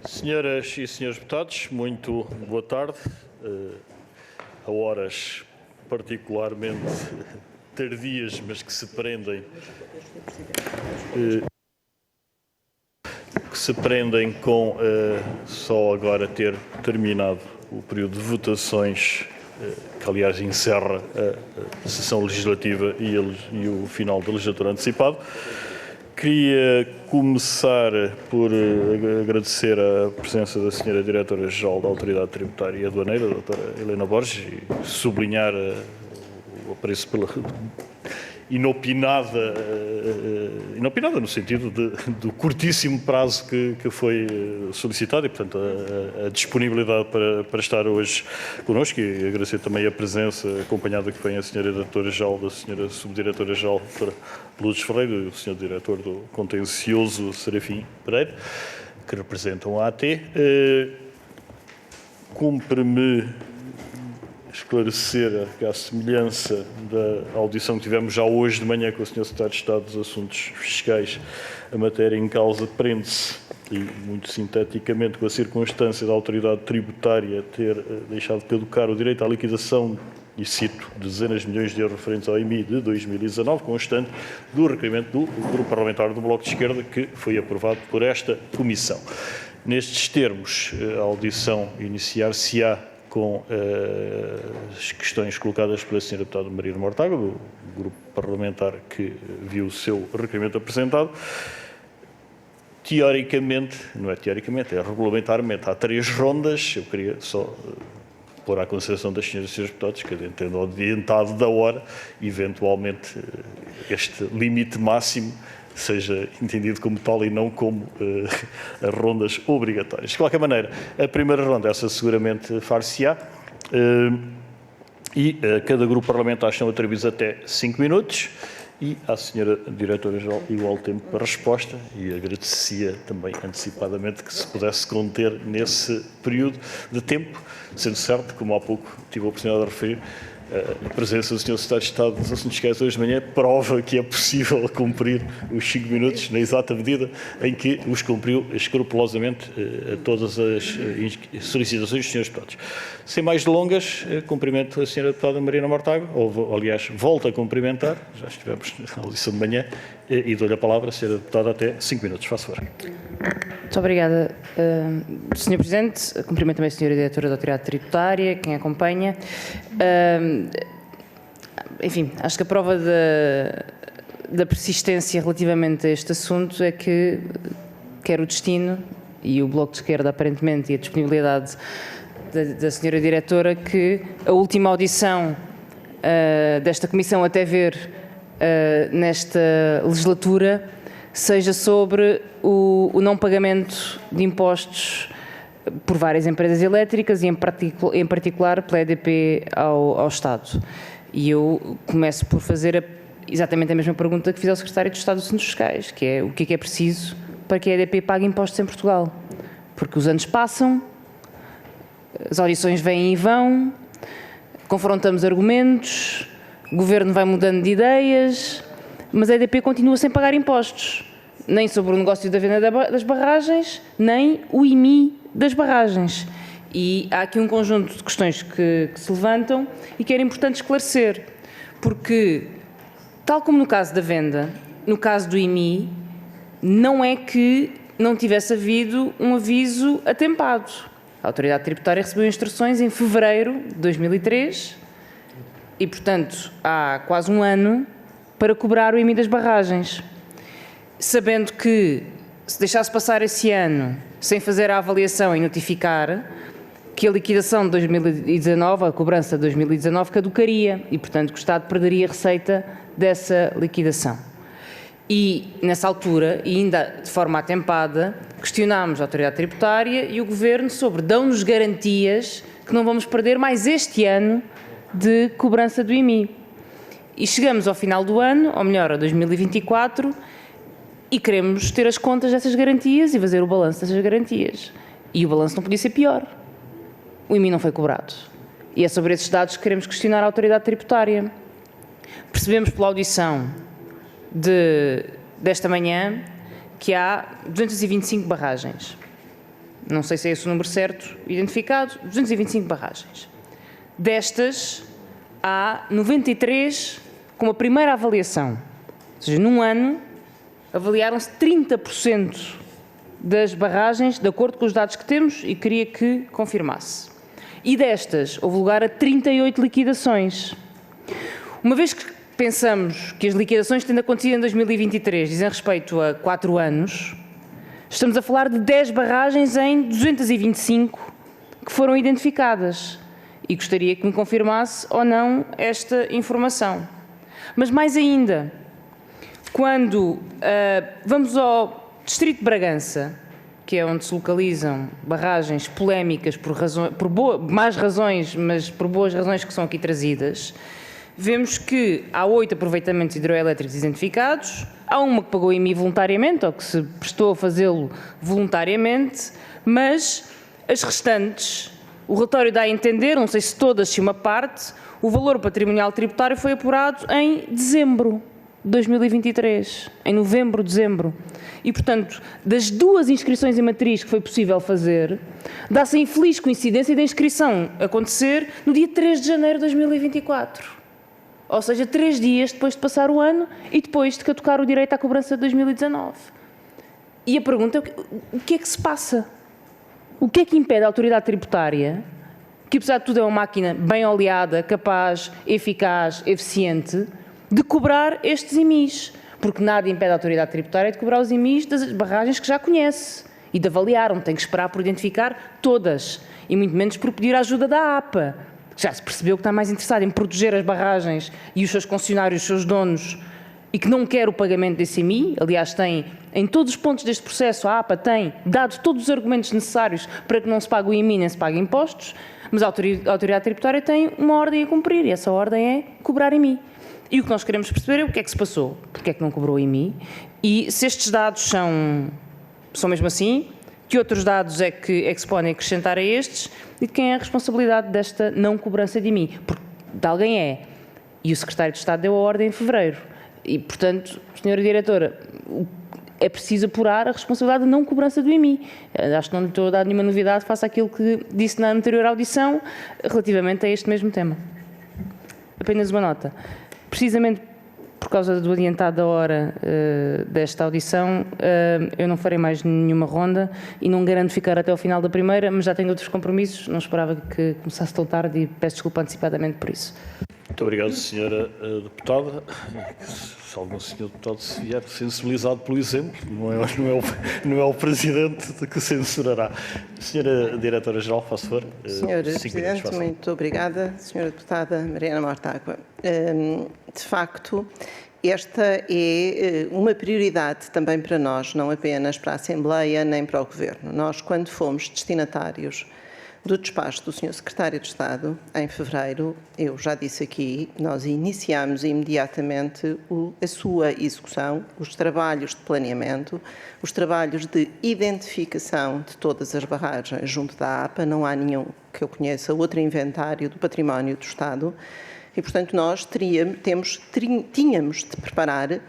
Senhoras e senhores deputados, muito boa tarde. A horas particularmente tardias, mas que se prendem com só agora ter terminado o período de votações, que aliás encerra a sessão legislativa e o final da legislatura antecipado. Queria começar por agradecer a presença da Sra. Diretora-Geral da Autoridade Tributária e Aduaneira, a Dra. Helena Borges, e sublinhar o apreço pela inopinada no sentido do curtíssimo prazo que foi solicitado e, portanto, a disponibilidade para estar hoje connosco, e agradecer também a presença acompanhada que vem a Sra. Diretora-Geral, da Sra. Subdiretora-Geral Lourdes Ferreira e o Sr. Diretor do Contencioso Serafim Pereira, que representam a AT. Cumpre-me esclarecer que, à semelhança da audição que tivemos já hoje de manhã com o Sr. Secretário de Estado dos Assuntos Fiscais, a matéria em causa prende-se, e muito sinteticamente, com a circunstância da autoridade tributária ter deixado caducar o direito à liquidação, e cito, dezenas de milhões de euros referentes ao IMI de 2019, constante do requerimento do Grupo Parlamentar do Bloco de Esquerda, que foi aprovado por esta Comissão. Nestes termos, a audição iniciar-se-á com as questões colocadas pela Sra. Deputada Marina Mortágua, do Grupo Parlamentar que viu o seu requerimento apresentado. Teoricamente, não é teoricamente, é regulamentarmente, há 3 rondas. Eu queria só pôr à consideração das senhoras e senhores deputados que, tendo adiantado da hora, eventualmente este limite máximo seja entendido como tal e não como as rondas obrigatórias. De qualquer maneira, a primeira ronda, essa seguramente far-se-á, e cada grupo parlamentar estão atribuídos até 5 minutos, e à Sra. Diretora-Geral igual tempo para resposta, e agradecia também antecipadamente que se pudesse conter nesse período de tempo, sendo certo, como há pouco tive a oportunidade de referir, a presença do Sr. Secretário de Estado dos Assuntos Fiscais hoje de manhã prova que é possível cumprir os 5 minutos na exata medida em que os cumpriu escrupulosamente a todas as solicitações dos senhores deputados. Sem mais delongas, cumprimento a Sra. Deputada Marina Mortágua, aliás, volto a cumprimentar, já estivemos na audição de manhã, e dou-lhe a palavra, Sra. Deputada, até 5 minutos. Faça favor. Muito obrigada, Sr. Presidente. Cumprimento também a Sra. Diretora da Autoridade Tributária, quem acompanha. Enfim, acho que a prova da persistência relativamente a este assunto é que quer o destino e o Bloco de Esquerda, aparentemente, e a disponibilidade da Sra. Diretora, que a última audição desta Comissão até ver nesta legislatura seja sobre o não pagamento de impostos por várias empresas elétricas e, em particular, pela EDP ao Estado. E eu começo por fazer exatamente a mesma pergunta que fiz ao Secretário de Estado dos Assuntos Fiscais, que é o que é preciso para que a EDP pague impostos em Portugal. Porque os anos passam, as audições vêm e vão, confrontamos argumentos, o Governo vai mudando de ideias, mas a EDP continua sem pagar impostos, nem sobre o negócio da venda das barragens, nem o IMI das barragens. E há aqui um conjunto de questões que se levantam e que era importante esclarecer, porque, tal como no caso da venda, no caso do IMI, não é que não tivesse havido um aviso atempado. A Autoridade Tributária recebeu instruções em fevereiro de 2003 e, portanto, há quase um ano para cobrar o IMI das barragens. Sabendo que, se deixasse passar esse ano sem fazer a avaliação e notificar, que a liquidação de 2019, a cobrança de 2019, caducaria e, portanto, que o Estado perderia a receita dessa liquidação. E, nessa altura, e ainda de forma atempada, questionámos a Autoridade Tributária e o Governo sobre dão-nos garantias que não vamos perder mais este ano de cobrança do IMI. E chegamos ao final do ano, ou melhor, a 2024, e queremos ter as contas dessas garantias e fazer o balanço dessas garantias. E o balanço não podia ser pior. O IMI não foi cobrado. E é sobre esses dados que queremos questionar a Autoridade Tributária. Percebemos pela audição desta manhã que há 225 barragens. não sei se é esse o número certo, identificado, 225 barragens. Destas, há 93 com a primeira avaliação. Ou seja, num ano, avaliaram-se 30% das barragens, de acordo com os dados que temos, e queria que confirmasse. E destas, houve lugar a 38 liquidações. Uma vez que pensamos que as liquidações tendo acontecido em 2023 dizem respeito a 4 anos, estamos a falar de 10 barragens em 225 que foram identificadas. E gostaria que me confirmasse ou não esta informação. Mas mais ainda, quando vamos ao Distrito de Bragança, que é onde se localizam barragens polémicas por más razões, mas por boas razões que são aqui trazidas, vemos que há 8 aproveitamentos hidroelétricos identificados, há uma que pagou IMI voluntariamente, ou que se prestou a fazê-lo voluntariamente, mas as restantes, o relatório dá a entender, não sei se todas, se uma parte, o valor patrimonial tributário foi apurado em dezembro de 2023, em novembro, dezembro. E, portanto, das 2 inscrições em matriz que foi possível fazer, dá-se a infeliz coincidência da inscrição acontecer no dia 3 de janeiro de 2024. Ou seja, 3 dias depois de passar o ano e depois de caducar o direito à cobrança de 2019. E a pergunta é, o que é que se passa? O que é que impede a autoridade tributária, que apesar de tudo é uma máquina bem oleada, capaz, eficaz, eficiente, de cobrar estes IMIs? Porque nada impede a autoridade tributária de cobrar os IMIs das barragens que já conhece e de avaliar, onde tem que esperar por identificar todas, e muito menos por pedir a ajuda da APA, que já se percebeu que está mais interessada em proteger as barragens e os seus concessionários, os seus donos, e que não quer o pagamento desse IMI. Aliás, tem, em todos os pontos deste processo, a APA tem dado todos os argumentos necessários para que não se pague o IMI nem se pague impostos, mas a autoridade tributária tem uma ordem a cumprir, e essa ordem é cobrar IMI. E o que nós queremos perceber é o que é que se passou, porque é que não cobrou o IMI, e se estes dados são mesmo assim, que outros dados é que se podem acrescentar a estes, e de quem é a responsabilidade desta não cobrança de IMI, porque de alguém é, e o Secretário de Estado deu a ordem em fevereiro, e portanto, Sra. Diretora, é preciso apurar a responsabilidade de não cobrança do IMI. Acho que não lhe estou a dar nenhuma novidade face àquilo que disse na anterior audição relativamente a este mesmo tema. Apenas uma nota. Precisamente por causa do adiantado da hora desta audição, eu não farei mais nenhuma ronda e não garanto ficar até ao final da primeira, mas já tenho outros compromissos, não esperava que começasse tão tarde e peço desculpa antecipadamente por isso. Muito obrigado, Sra. Deputada. Se algum Sr. Deputado se vier sensibilizado pelo exemplo, não é o Presidente que censurará. Sra. Diretora-Geral, faço favor. Sr. Presidente, muito obrigada. Sra. Deputada Mariana Mortágua. De facto, esta é uma prioridade também para nós, não apenas para a Assembleia nem para o Governo. Nós, quando fomos destinatários do despacho do Sr. Secretário de Estado, em fevereiro, eu já disse aqui, nós iniciámos imediatamente a sua execução, os trabalhos de planeamento, os trabalhos de identificação de todas as barragens junto da APA, não há nenhum que eu conheça outro inventário do património do Estado, e, portanto, nós tínhamos de preparar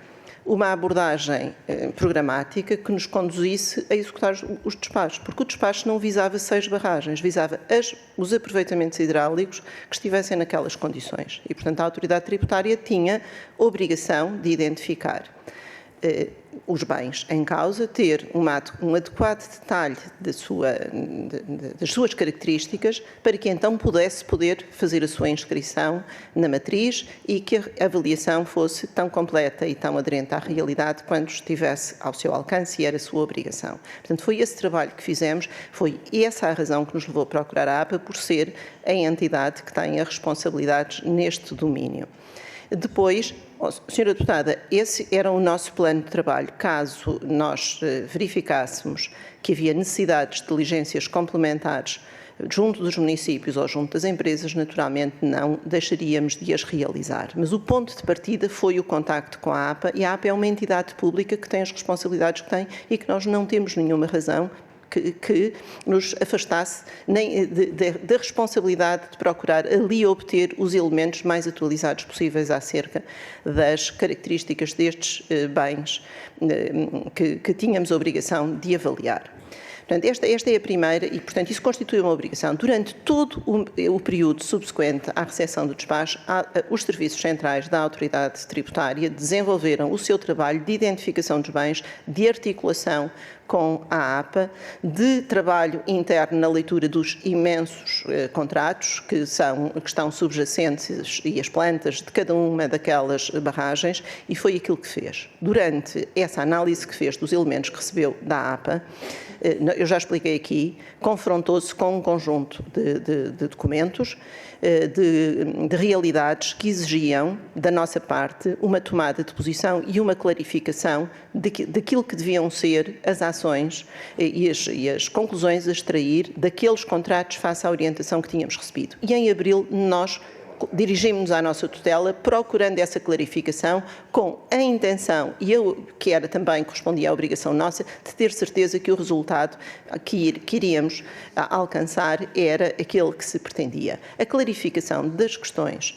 uma abordagem programática que nos conduzisse a executar os despachos, porque o despacho não visava 6 barragens, visava os aproveitamentos hidráulicos que estivessem naquelas condições. E, portanto, a autoridade tributária tinha obrigação de identificar os bens em causa, ter um adequado detalhe das suas características, para que então pudesse fazer a sua inscrição na matriz e que a avaliação fosse tão completa e tão aderente à realidade quanto estivesse ao seu alcance e era a sua obrigação. Portanto, foi esse trabalho que fizemos, foi essa a razão que nos levou a procurar a APA, por ser a entidade que tem as responsabilidades neste domínio. Depois, Sra. Deputada, esse era o nosso plano de trabalho. Caso nós verificássemos que havia necessidades de diligências complementares junto dos municípios ou junto das empresas, naturalmente não deixaríamos de as realizar. Mas o ponto de partida foi o contacto com a APA, e a APA é uma entidade pública que tem as responsabilidades que tem e que nós não temos nenhuma razão que nos afastasse da responsabilidade de procurar ali obter os elementos mais atualizados possíveis acerca das características destes bens que tínhamos a obrigação de avaliar. Portanto, esta é a primeira e, portanto, isso constitui uma obrigação. Durante todo o período subsequente à recepção do despacho, os serviços centrais da autoridade tributária desenvolveram o seu trabalho de identificação dos bens, de articulação com a APA, de trabalho interno na leitura dos imensos contratos que estão subjacentes e as plantas de cada uma daquelas barragens, e foi aquilo que fez. Durante essa análise que fez dos elementos que recebeu da APA, eu já expliquei aqui, confrontou-se com um conjunto de documentos, de realidades que exigiam, da nossa parte, uma tomada de posição e uma clarificação daquilo que deviam ser as ações e as conclusões a extrair daqueles contratos face à orientação que tínhamos recebido. E em abril nós dirigimos-nos à nossa tutela procurando essa clarificação com a intenção, e eu que era também, correspondia à obrigação nossa, de ter certeza que o resultado que iríamos alcançar era aquele que se pretendia. A clarificação das questões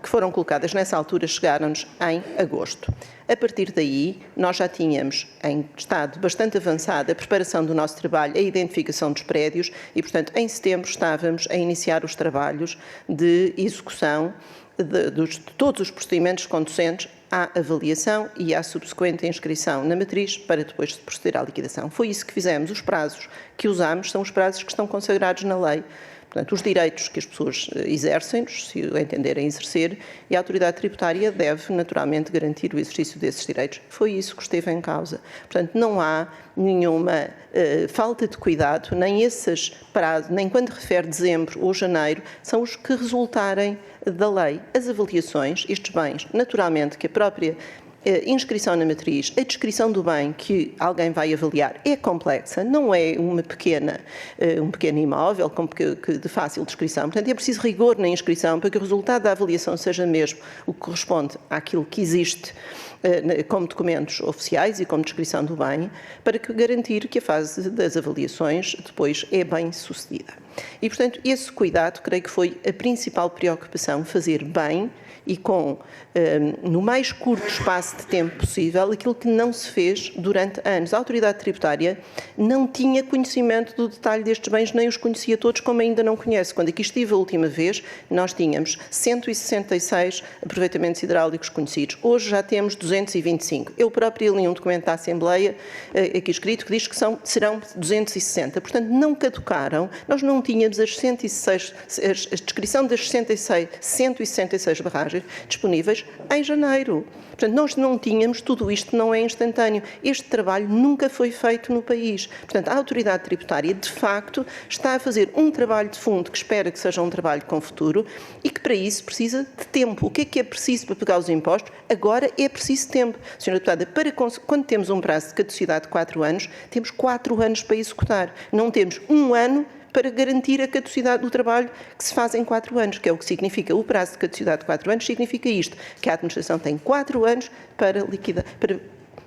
que foram colocadas nessa altura chegaram-nos em agosto. A partir daí, nós já tínhamos em estado bastante avançado a preparação do nosso trabalho, a identificação dos prédios e, portanto, em setembro estávamos a iniciar os trabalhos de execução de todos os procedimentos conducentes à avaliação e à subsequente inscrição na matriz para depois de proceder à liquidação. Foi isso que fizemos. Os prazos que usamos são os prazos que estão consagrados na lei. Portanto, os direitos que as pessoas exercem, se o entenderem exercer, e a autoridade tributária deve, naturalmente, garantir o exercício desses direitos. Foi isso que esteve em causa. Portanto, não há nenhuma falta de cuidado, nem esses prazos, nem quando refere dezembro ou janeiro, são os que resultarem da lei. As avaliações, estes bens, naturalmente, que a própria inscrição na matriz, a descrição do bem que alguém vai avaliar é complexa, não é um pequeno imóvel de fácil descrição. Portanto, é preciso rigor na inscrição para que o resultado da avaliação seja mesmo o que corresponde àquilo que existe como documentos oficiais e como descrição do bem, para garantir que a fase das avaliações depois é bem sucedida. E, portanto, esse cuidado, creio que foi a principal preocupação, fazer bem e no mais curto espaço de tempo possível, aquilo que não se fez durante anos. A autoridade tributária não tinha conhecimento do detalhe destes bens, nem os conhecia todos, como ainda não conhece. Quando aqui estive a última vez, nós tínhamos 166 aproveitamentos hidráulicos conhecidos. Hoje já temos 225. Eu próprio li um documento da Assembleia, aqui escrito, que diz que serão 260. Portanto, não caducaram. Nós não tínhamos a descrição das 166 barragens disponíveis em janeiro. Portanto, nós não tínhamos, tudo isto não é instantâneo. Este trabalho nunca foi feito no país. Portanto, a autoridade tributária, de facto, está a fazer um trabalho de fundo que espera que seja um trabalho com futuro e que para isso precisa de tempo. O que é preciso para pagar os impostos? Agora é preciso tempo. Senhora Deputada, quando temos um prazo de caducidade de 4 anos, temos 4 anos para executar. Não temos um ano para garantir a caducidade do trabalho que se faz em 4 anos, que é o que significa o prazo de caducidade de 4 anos, significa isto, que a administração tem 4 anos para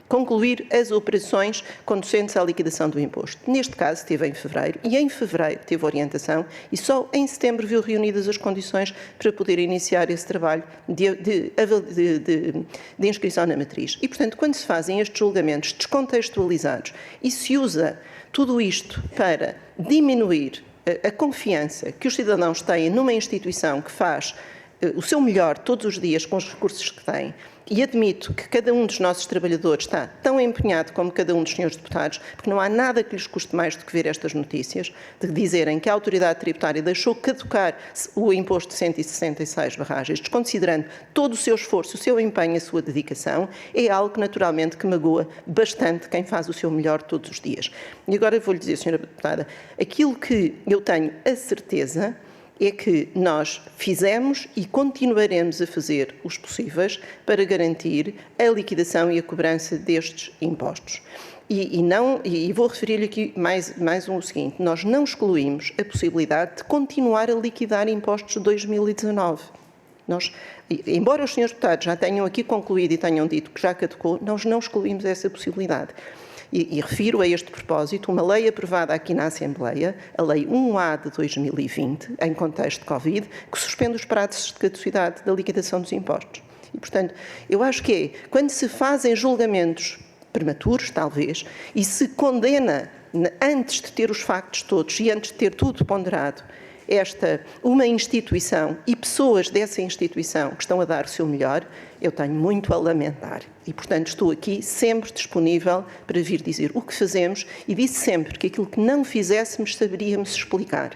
concluir as operações conducentes à liquidação do imposto. Neste caso, esteve em fevereiro, e em fevereiro teve orientação, e só em setembro viu reunidas as condições para poder iniciar esse trabalho de inscrição na matriz. E, portanto, quando se fazem estes julgamentos descontextualizados e se usa tudo isto para diminuir a confiança que os cidadãos têm numa instituição que faz o seu melhor todos os dias com os recursos que tem, e admito que cada um dos nossos trabalhadores está tão empenhado como cada um dos senhores deputados, porque não há nada que lhes custe mais do que ver estas notícias, de dizerem que a autoridade tributária deixou caducar o imposto de 166 barragens, desconsiderando todo o seu esforço, o seu empenho, a sua dedicação, é algo naturalmente que magoa bastante quem faz o seu melhor todos os dias. E agora eu vou-lhe dizer, senhora deputada, aquilo que eu tenho a certeza é que nós fizemos e continuaremos a fazer os possíveis para garantir a liquidação e a cobrança destes impostos. E vou referir-lhe aqui mais o seguinte, nós não excluímos a possibilidade de continuar a liquidar impostos de 2019. Embora os senhores deputados já tenham aqui concluído e tenham dito que já caducou, nós não excluímos essa possibilidade. E refiro a este propósito uma lei aprovada aqui na Assembleia, a Lei 1A de 2020, em contexto de Covid, que suspende os prazos de caducidade da liquidação dos impostos. E, portanto, eu acho que quando se fazem julgamentos prematuros, talvez, e se condena, antes de ter os factos todos e antes de ter tudo ponderado, uma instituição e pessoas dessa instituição que estão a dar o seu melhor, eu tenho muito a lamentar. E, portanto, estou aqui sempre disponível para vir dizer o que fazemos e disse sempre que aquilo que não fizéssemos saberíamos explicar.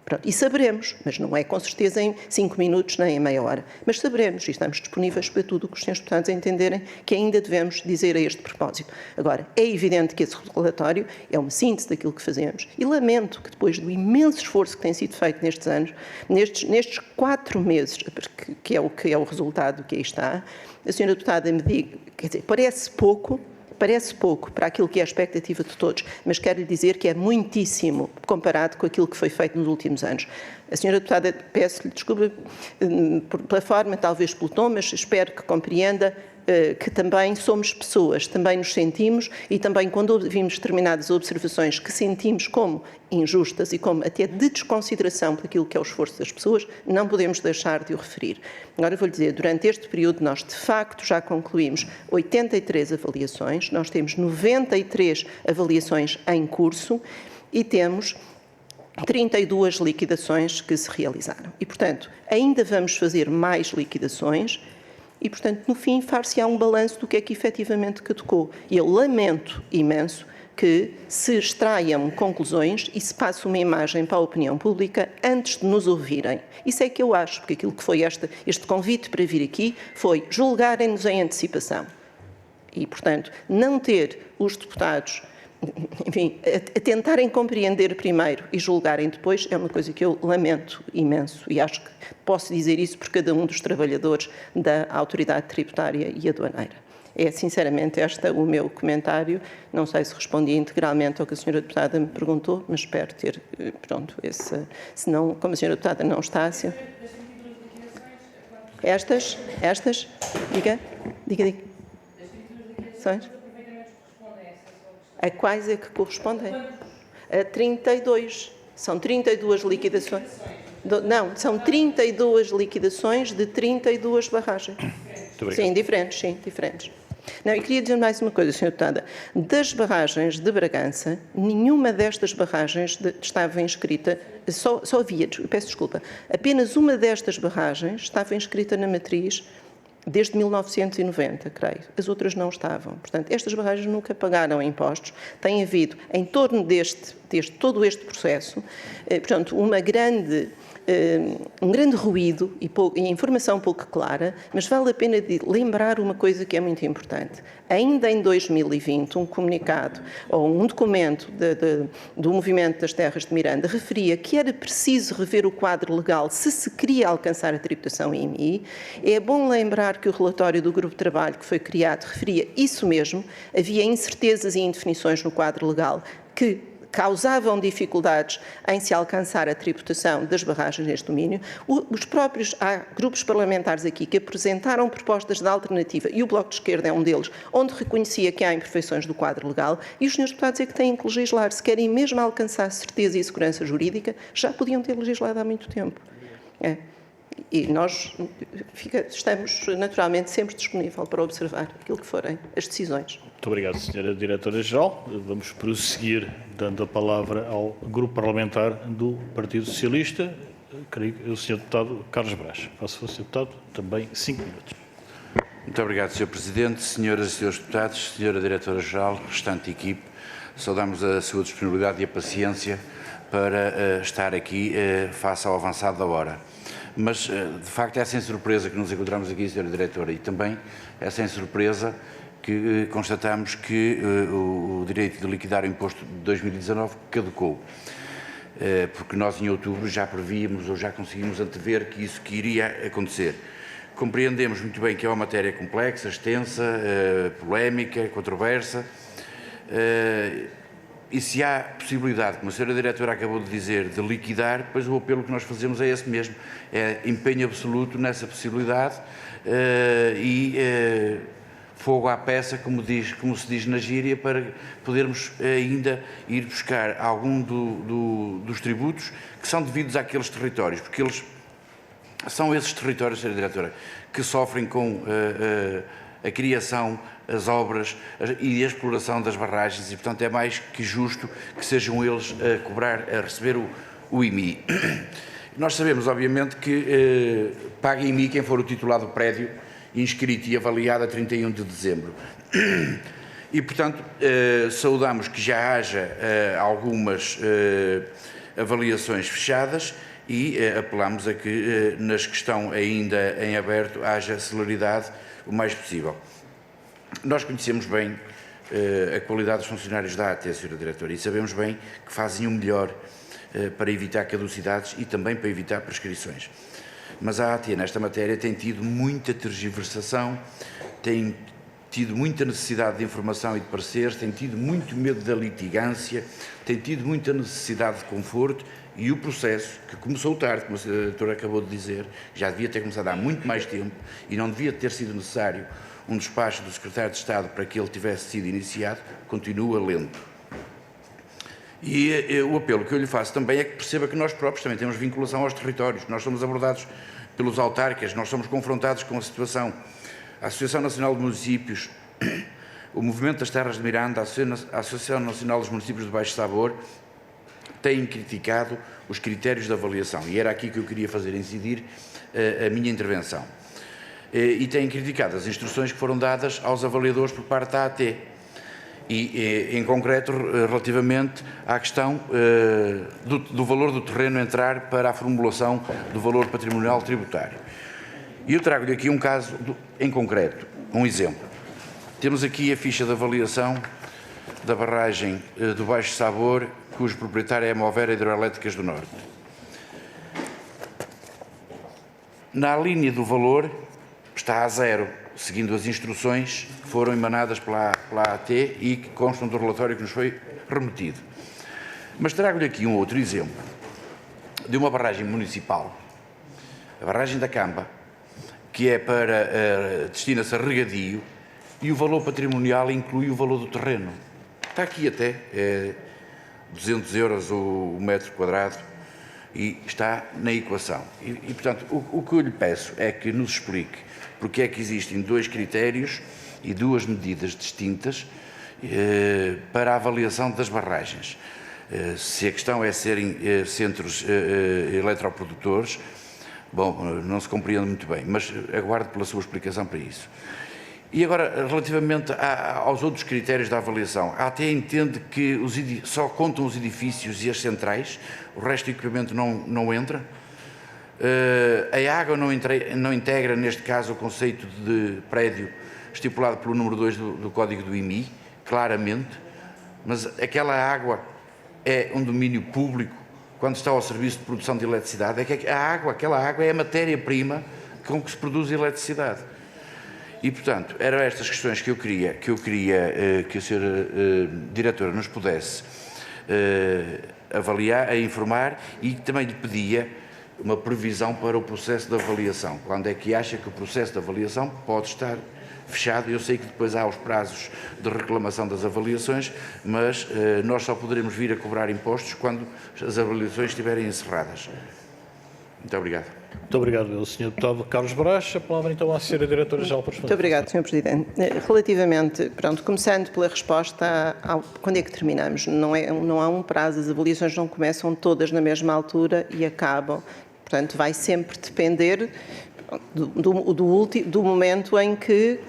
Pronto, e saberemos, mas não é com certeza em 5 minutos nem em meia hora, mas saberemos e estamos disponíveis para tudo o que os senhores deputados entenderem que ainda devemos dizer a este propósito. Agora, é evidente que esse relatório é uma síntese daquilo que fazemos e lamento que depois do imenso esforço que tem sido feito nestes anos, nestes 4 meses, que é o resultado que aí está, a senhora deputada me diga, quer dizer, parece pouco para aquilo que é a expectativa de todos, mas quero lhe dizer que é muitíssimo comparado com aquilo que foi feito nos últimos anos. A senhora deputada, peço-lhe desculpa pela forma, talvez pelo tom, mas espero que compreenda que também somos pessoas, também nos sentimos e também quando ouvimos determinadas observações que sentimos como injustas e como até de desconsideração por aquilo que é o esforço das pessoas, não podemos deixar de o referir. Agora vou-lhe dizer, durante este período nós de facto já concluímos 83 avaliações, nós temos 93 avaliações em curso e temos 32 liquidações que se realizaram. E, portanto, ainda vamos fazer mais liquidações e, portanto, no fim, far-se-á um balanço do que é que efetivamente caducou. E eu lamento imenso que se extraiam conclusões e se passe uma imagem para a opinião pública antes de nos ouvirem. Isso é que eu acho, porque aquilo que foi este convite para vir aqui foi julgarem-nos em antecipação. E, portanto, não ter os deputados, enfim, a tentarem compreender primeiro e julgarem depois é uma coisa que eu lamento imenso e acho que posso dizer isso por cada um dos trabalhadores da autoridade tributária e aduaneira. É sinceramente o meu comentário, não sei se respondi integralmente ao que a senhora deputada me perguntou, mas espero ter, pronto, se não, como a senhora deputada não está, se... Estas, diga. A quais é que correspondem? A 32. São 32 liquidações. Não, são 32 liquidações de 32 barragens. Sim, diferentes. Não, eu queria dizer mais uma coisa, Sra. Deputada. Das barragens de Bragança, nenhuma destas barragens estava inscrita, só havia, peço desculpa, apenas uma destas barragens estava inscrita na matriz desde 1990, creio. As outras não estavam. Portanto, estas barragens nunca pagaram impostos. Tem havido, em torno deste todo este processo, portanto, um grande ruído e informação pouco clara, mas vale a pena lembrar uma coisa que é muito importante. Ainda em 2020, um comunicado ou um documento do Movimento das Terras de Miranda referia que era preciso rever o quadro legal se queria alcançar a tributação IMI. É bom lembrar que o relatório do grupo de trabalho que foi criado referia isso mesmo. Havia incertezas e indefinições no quadro legal que causavam dificuldades em se alcançar a tributação das barragens neste domínio. Há grupos parlamentares aqui que apresentaram propostas de alternativa, e o Bloco de Esquerda é um deles, onde reconhecia que há imperfeições do quadro legal, e os senhores deputados é que têm que legislar. Se querem mesmo alcançar certeza e segurança jurídica, já podiam ter legislado há muito tempo. E nós estamos, naturalmente, sempre disponíveis para observar aquilo que forem as decisões. Muito obrigado, Sra. Diretora-Geral. Vamos prosseguir dando a palavra ao Grupo Parlamentar do Partido Socialista, creio que o Sr. Deputado Carlos Brás. Faço, Sr. Deputado, também 5 minutos. Muito obrigado, Sr. Presidente, Senhoras e Srs. Deputados, Sra. Diretora-Geral, restante equipe, saudamos a sua disponibilidade e a paciência para estar aqui face ao avançado da hora. Mas, de facto, é sem surpresa que nos encontramos aqui, Sra. Diretora, e também é sem surpresa que constatamos que o direito de liquidar o imposto de 2019 caducou. Porque nós, em outubro, já prevíamos ou já conseguimos antever que isso que iria acontecer. Compreendemos muito bem que é uma matéria complexa, extensa, polémica, controversa, e se há possibilidade, como a Sra. Diretora acabou de dizer, de liquidar, depois o apelo que nós fazemos é esse mesmo, é empenho absoluto nessa possibilidade fogo à peça, como se diz na gíria, para podermos ainda ir buscar algum dos tributos que são devidos àqueles territórios, porque eles são esses territórios, Sra. Diretora, que sofrem com a criação, as obras e a exploração das barragens e, portanto, é mais que justo que sejam eles a receber o IMI. Nós sabemos, obviamente, que paga IMI quem for o titular do prédio inscrito e avaliado a 31 de dezembro. E, portanto, saudamos que já haja algumas avaliações fechadas e apelamos a que, nas que estão ainda em aberto, haja celeridade o mais possível. Nós conhecemos bem a qualidade dos funcionários da AT, Sra. Diretora, e sabemos bem que fazem o melhor para evitar caducidades e também para evitar prescrições. Mas a AT, nesta matéria, tem tido muita tergiversação, tem tido muita necessidade de informação e de pareceres, tem tido muito medo da litigância, tem tido muita necessidade de conforto e o processo, que começou tarde, como a Sra. Diretora acabou de dizer, já devia ter começado há muito mais tempo e não devia ter sido necessário um despacho do Secretário de Estado para que ele tivesse sido iniciado, continua lento. E o apelo que eu lhe faço também é que perceba que nós próprios também temos vinculação aos territórios, nós somos abordados pelos autarcas, nós somos confrontados com a situação. A Associação Nacional de Municípios, o Movimento das Terras de Miranda, a Associação Nacional dos Municípios do Baixo Sabor, têm criticado os critérios de avaliação e era aqui que eu queria fazer incidir a minha intervenção. E têm criticado as instruções que foram dadas aos avaliadores por parte da AT. E, em concreto, relativamente à questão do valor do terreno entrar para a formulação do valor patrimonial tributário. E eu trago-lhe aqui um caso em concreto, um exemplo. Temos aqui a ficha de avaliação da barragem do Baixo Sabor, cujo proprietário é a Movera Hidroelétricas do Norte. Na linha do valor está a zero, seguindo as instruções que foram emanadas pela AT e que constam do relatório que nos foi remetido. Mas trago-lhe aqui um outro exemplo de uma barragem municipal, a barragem da Camba, que é destina-se a regadio e o valor patrimonial inclui o valor do terreno. Está aqui até 200 euros o metro quadrado e está na equação. E portanto, o que eu lhe peço é que nos explique porque é que existem dois critérios e duas medidas distintas para a avaliação das barragens. Se a questão é serem centros eletroprodutores, bom, não se compreende muito bem, mas aguardo pela sua explicação para isso. E agora, relativamente aos outros critérios da avaliação, a AT entende que só contam os edifícios e as centrais, o resto do equipamento não entra? A água não integra, neste caso, o conceito de prédio estipulado pelo número 2 do Código do IMI, claramente, mas aquela água é um domínio público quando está ao serviço de produção de eletricidade, é que aquela água é a matéria-prima com que se produz eletricidade. E, portanto, eram estas questões que eu queria que a Sra. Diretora nos pudesse avaliar, informar e também lhe pedia uma previsão para o processo de avaliação. Quando é que acha que o processo de avaliação pode estar fechado? Eu sei que depois há os prazos de reclamação das avaliações, mas nós só poderemos vir a cobrar impostos quando as avaliações estiverem encerradas. Muito obrigado. Muito obrigado, Sr. Deputado Carlos Brás. A palavra então à Sra. Diretora-Geral para responder. Muito obrigado, Sr. Presidente. Relativamente, começando pela resposta quando é que terminamos? Não há um prazo, as avaliações não começam todas na mesma altura e acabam. Portanto, vai sempre depender do momento em que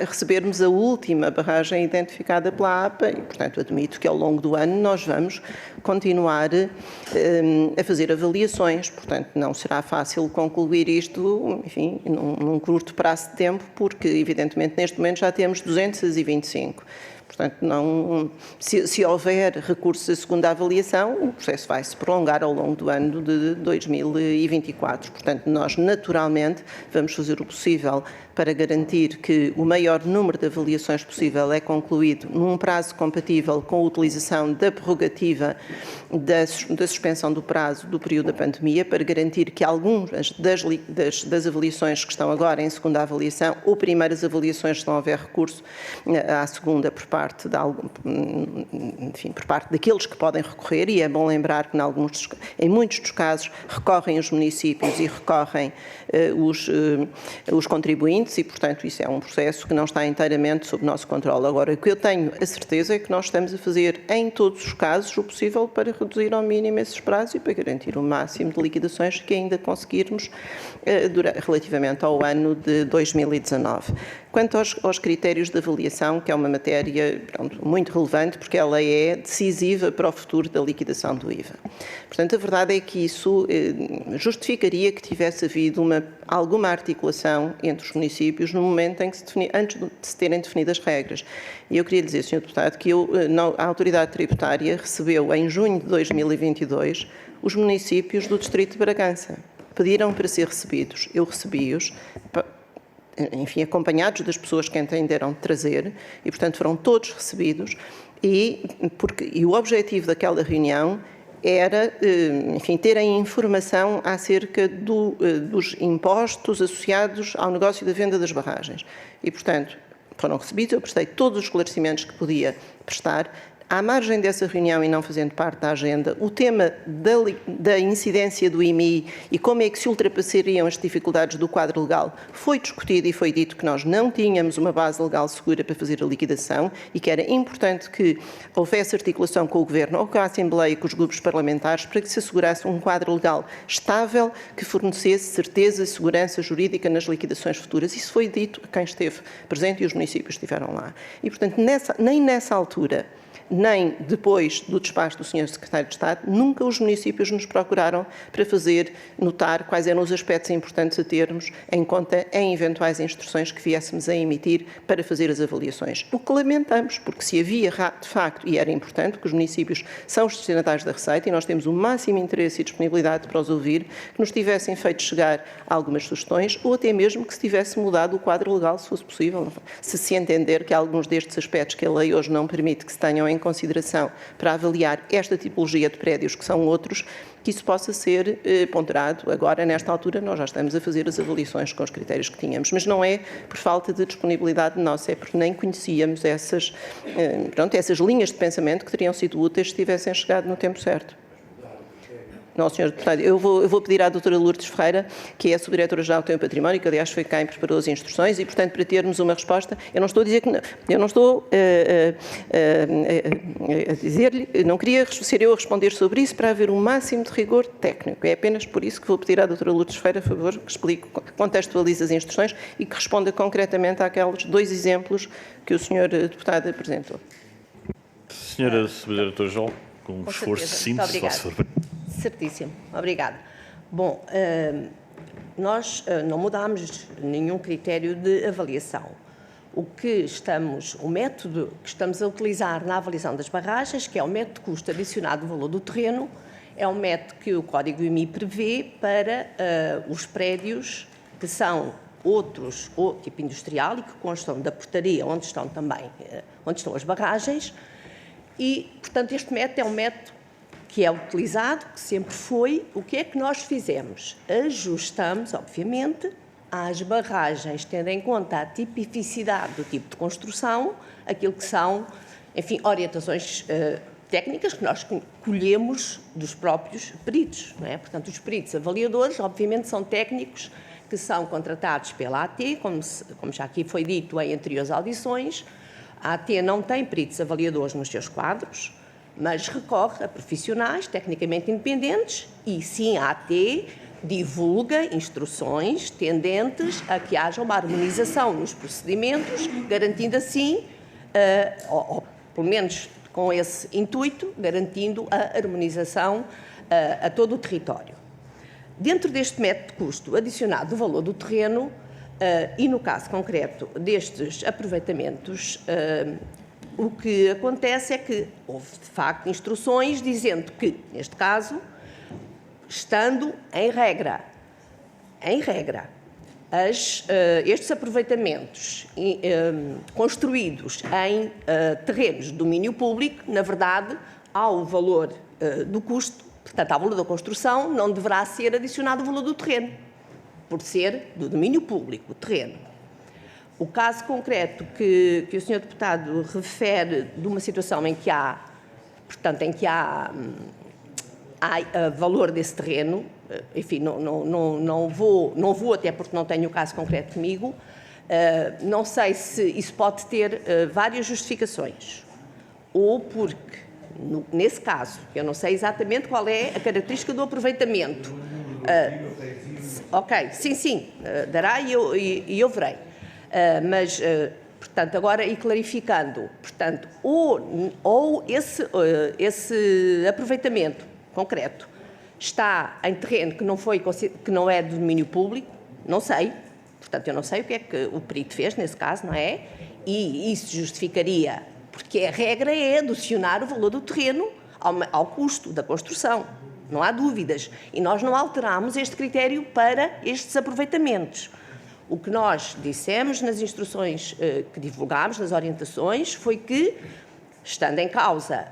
recebermos a última barragem identificada pela APA e, portanto, admito que ao longo do ano nós vamos continuar a fazer avaliações, portanto, não será fácil concluir isto, enfim, num curto prazo de tempo, porque, evidentemente, neste momento já temos 225. Portanto, se houver recursos à segunda avaliação, o processo vai se prolongar ao longo do ano de 2024. Portanto, nós naturalmente vamos fazer o possível para garantir que o maior número de avaliações possível é concluído num prazo compatível com a utilização da prerrogativa da suspensão do prazo do período da pandemia, para garantir que algumas das avaliações que estão agora em segunda avaliação ou primeiras avaliações, se não houver recurso à segunda por parte parte por parte daqueles que podem recorrer, e é bom lembrar que em muitos dos casos recorrem os municípios e recorrem os contribuintes, e portanto isso é um processo que não está inteiramente sob nosso controle. Agora, o que eu tenho a certeza é que nós estamos a fazer em todos os casos o possível para reduzir ao mínimo esses prazos e para garantir o máximo de liquidações que ainda conseguirmos relativamente ao ano de 2019. Quanto aos critérios de avaliação, que é uma matéria muito relevante, porque ela é decisiva para o futuro da liquidação do IVA. Portanto, a verdade é que isso justificaria que tivesse havido alguma articulação entre os municípios no momento em que antes de se terem definido as regras. E eu queria dizer, Sr. Deputado, que a Autoridade Tributária recebeu em junho de 2022 os municípios do Distrito de Bragança. Pediram para ser recebidos, eu recebi-os, enfim, acompanhados das pessoas que entenderam trazer, e portanto foram todos recebidos, e o objetivo daquela reunião era, enfim, terem informação acerca dos impostos associados ao negócio da venda das barragens. E portanto foram recebidos, eu prestei todos os esclarecimentos que podia prestar. À margem dessa reunião e não fazendo parte da agenda, o tema da incidência do IMI e como é que se ultrapassariam as dificuldades do quadro legal foi discutido e foi dito que nós não tínhamos uma base legal segura para fazer a liquidação e que era importante que houvesse articulação com o Governo ou com a Assembleia e com os grupos parlamentares para que se assegurasse um quadro legal estável que fornecesse certeza e segurança jurídica nas liquidações futuras. Isso foi dito a quem esteve presente e os municípios estiveram lá. E, portanto, nem nessa altura, nem depois do despacho do Sr. Secretário de Estado, nunca os municípios nos procuraram para fazer notar quais eram os aspectos importantes a termos em conta em eventuais instruções que viéssemos a emitir para fazer as avaliações. O que lamentamos, porque se havia de facto, e era importante, que os municípios são os destinatários da Receita e nós temos o máximo interesse e disponibilidade para os ouvir, que nos tivessem feito chegar algumas sugestões ou até mesmo que se tivesse mudado o quadro legal, se fosse possível, se entender que alguns destes aspectos que a lei hoje não permite que se tenham em consideração para avaliar esta tipologia de prédios, que são outros, que isso possa ser ponderado. Agora, nesta altura, nós já estamos a fazer as avaliações com os critérios que tínhamos, mas não é por falta de disponibilidade nossa, é porque nem conhecíamos essas linhas de pensamento que teriam sido úteis se tivessem chegado no tempo certo. Não, Sr. Deputado, eu vou pedir à doutora Lourdes Ferreira, que é a Subdiretora-Geral do Património, que aliás foi quem preparou as instruções, e portanto para termos uma resposta, eu não estou a dizer que eu não estou a dizer-lhe, não queria ser eu a responder sobre isso para haver um máximo de rigor técnico. É apenas por isso que vou pedir à doutora Lourdes Ferreira, por favor, que explique, contextualize as instruções e que responda concretamente àqueles 2 exemplos que o Sr. Deputado apresentou. Senhora Subdiretora-Geral, com um esforço simples, se faz favor. Certíssimo, obrigada. Bom, nós não mudámos nenhum critério de avaliação. O método que estamos a utilizar na avaliação das barragens, que é o método de custo adicionado do valor do terreno, é o método que o Código IMI prevê para os prédios que são outros, ou tipo industrial, e que constam da portaria onde estão as barragens, e, portanto, este método é um método que é utilizado, que sempre foi. O que é que nós fizemos? Ajustamos, obviamente, às barragens, tendo em conta a tipificidade do tipo de construção, aquilo que são, enfim, orientações técnicas que nós colhemos dos próprios peritos, não é? Portanto, os peritos avaliadores, obviamente, são técnicos que são contratados pela AT, como já aqui foi dito em anteriores audições. A AT não tem peritos avaliadores nos seus quadros, mas recorre a profissionais tecnicamente independentes e, sim, a AT divulga instruções tendentes a que haja uma harmonização nos procedimentos, garantindo assim, ou pelo menos com esse intuito, garantindo a harmonização a todo o território. Dentro deste método de custo adicionado do valor do terreno, e no caso concreto destes aproveitamentos, o que acontece é que houve, de facto, instruções dizendo que, neste caso, estando em regra, estes aproveitamentos construídos em terrenos de domínio público, na verdade, ao valor do custo, portanto, ao valor da construção, não deverá ser adicionado o valor do terreno, por ser do domínio público, o terreno. O caso concreto que o Sr. Deputado refere de uma situação em que há, portanto, há valor desse terreno, enfim, não vou, até porque não tenho o caso concreto comigo, não sei se isso pode ter várias justificações, ou porque, nesse caso, eu não sei exatamente qual é a característica do aproveitamento. Ok, sim, dará e eu verei. Mas, portanto, agora e clarificando, portanto, ou esse aproveitamento concreto está em terreno que não é de domínio público, não sei, portanto, eu não sei o que é que o perito fez nesse caso, não é? E isso justificaria, porque a regra é adicionar o valor do terreno ao custo da construção, não há dúvidas, e nós não alteramos este critério para estes aproveitamentos. O que nós dissemos nas instruções que divulgámos, nas orientações, foi que, estando em causa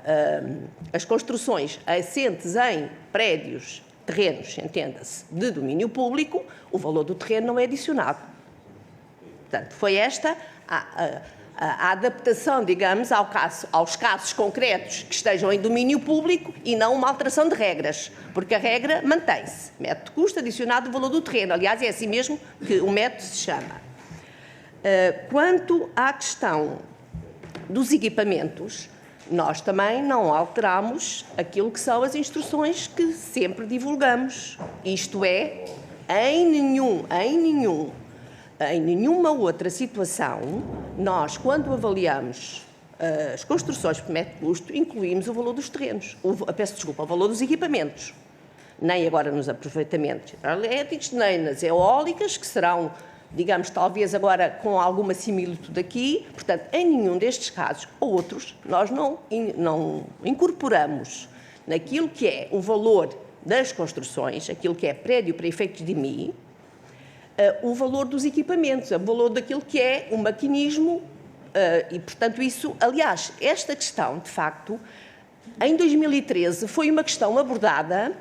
as construções assentes em prédios, terrenos, entenda-se, de domínio público, o valor do terreno não é adicionado. Portanto, foi esta a adaptação, digamos, aos casos concretos que estejam em domínio público e não uma alteração de regras, porque a regra mantém-se. Método de custo adicionado o valor do terreno. Aliás, é assim mesmo que o método se chama. Quanto à questão dos equipamentos, nós também não alteramos aquilo que são as instruções que sempre divulgamos. Isto é, em nenhuma outra situação, nós, quando avaliamos as construções por método de custo, incluímos o valor dos terrenos, o valor dos equipamentos. Nem agora nos aproveitamentos elétricos, nem nas eólicas, que serão, digamos, talvez agora com alguma similitude aqui. Portanto, em nenhum destes casos ou outros, nós não incorporamos naquilo que é o valor das construções, aquilo que é prédio para efeitos de IMI, o valor dos equipamentos, o valor daquilo que é o maquinismo e, portanto, isso, aliás, esta questão, de facto, em 2013 foi uma questão abordada,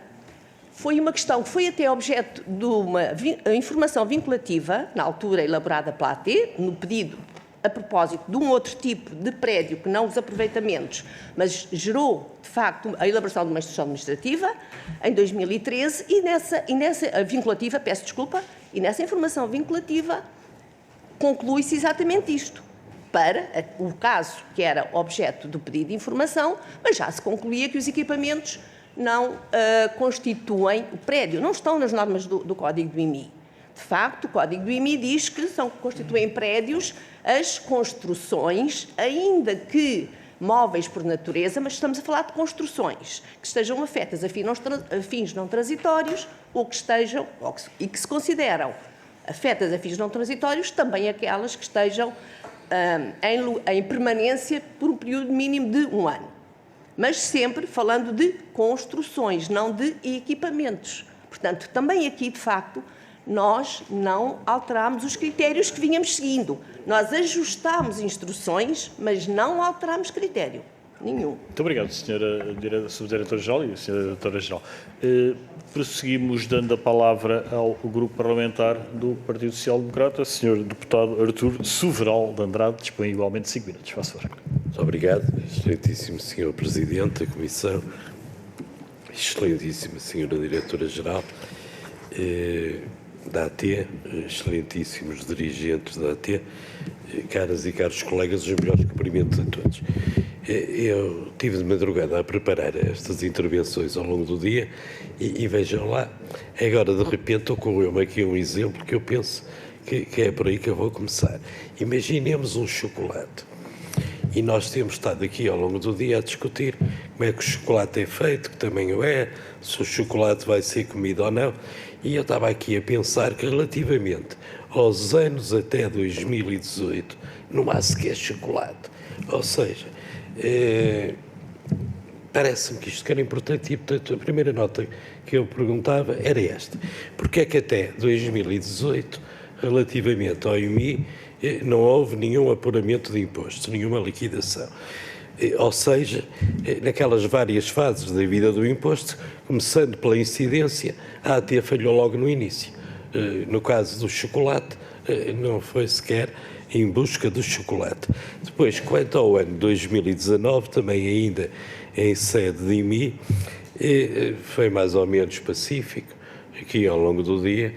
foi uma questão que foi até objeto de uma informação vinculativa, na altura elaborada pela AT, no pedido a propósito de um outro tipo de prédio que não os aproveitamentos, mas gerou, de facto, a elaboração de uma instrução administrativa em 2013 e nessa vinculativa, peço desculpa, e nessa informação vinculativa conclui-se exatamente isto, para o caso que era objeto do pedido de informação, mas já se concluía que os equipamentos não constituem o prédio, não estão nas normas do Código do IMI. De facto, o Código do IMI diz que constituem prédios as construções, ainda que móveis por natureza, mas estamos a falar de construções que estejam afetas a fins não transitórios ou que estejam, e que se consideram afetas a fins não transitórios, também aquelas que estejam em permanência por um período mínimo de 1 ano. Mas sempre falando de construções, não de equipamentos. Portanto, também aqui, de facto, nós não alterámos os critérios que vínhamos seguindo. Nós ajustámos instruções, mas não alterámos critério nenhum. Muito obrigado, Sra. Subdiretora-Geral e Sra. Diretora-Geral. Prosseguimos dando a palavra ao grupo parlamentar do Partido Social Democrata, Sr. Deputado Artur Soveral de Andrade, dispõe igualmente 5 minutos. Faça favor. Muito obrigado, excelentíssimo Sr. Presidente da Comissão, excelentíssima Sra. Diretora-Geral da AT, excelentíssimos dirigentes da AT, caras e caros colegas, os melhores cumprimentos a todos. Eu tive de madrugada a preparar estas intervenções ao longo do dia e vejam lá, agora de repente ocorreu-me aqui um exemplo que eu penso que é por aí que eu vou começar. Imaginemos um chocolate e nós temos estado aqui ao longo do dia a discutir como é que o chocolate é feito, que tamanho é, se o chocolate vai ser comido ou não, e eu estava aqui a pensar que relativamente aos anos até 2018 não há sequer chocolate, ou seja, parece-me que isto era importante e, portanto, a primeira nota que eu perguntava era esta. Porque é que até 2018, relativamente ao IMI, não houve nenhum apuramento de impostos, nenhuma liquidação? Ou seja, naquelas várias fases da vida do imposto, começando pela incidência, a AT falhou logo no início. No caso do chocolate, não foi sequer em busca do chocolate. Depois, quanto ao ano 2019, também ainda em sede de IMI, foi mais ou menos pacífico, aqui ao longo do dia,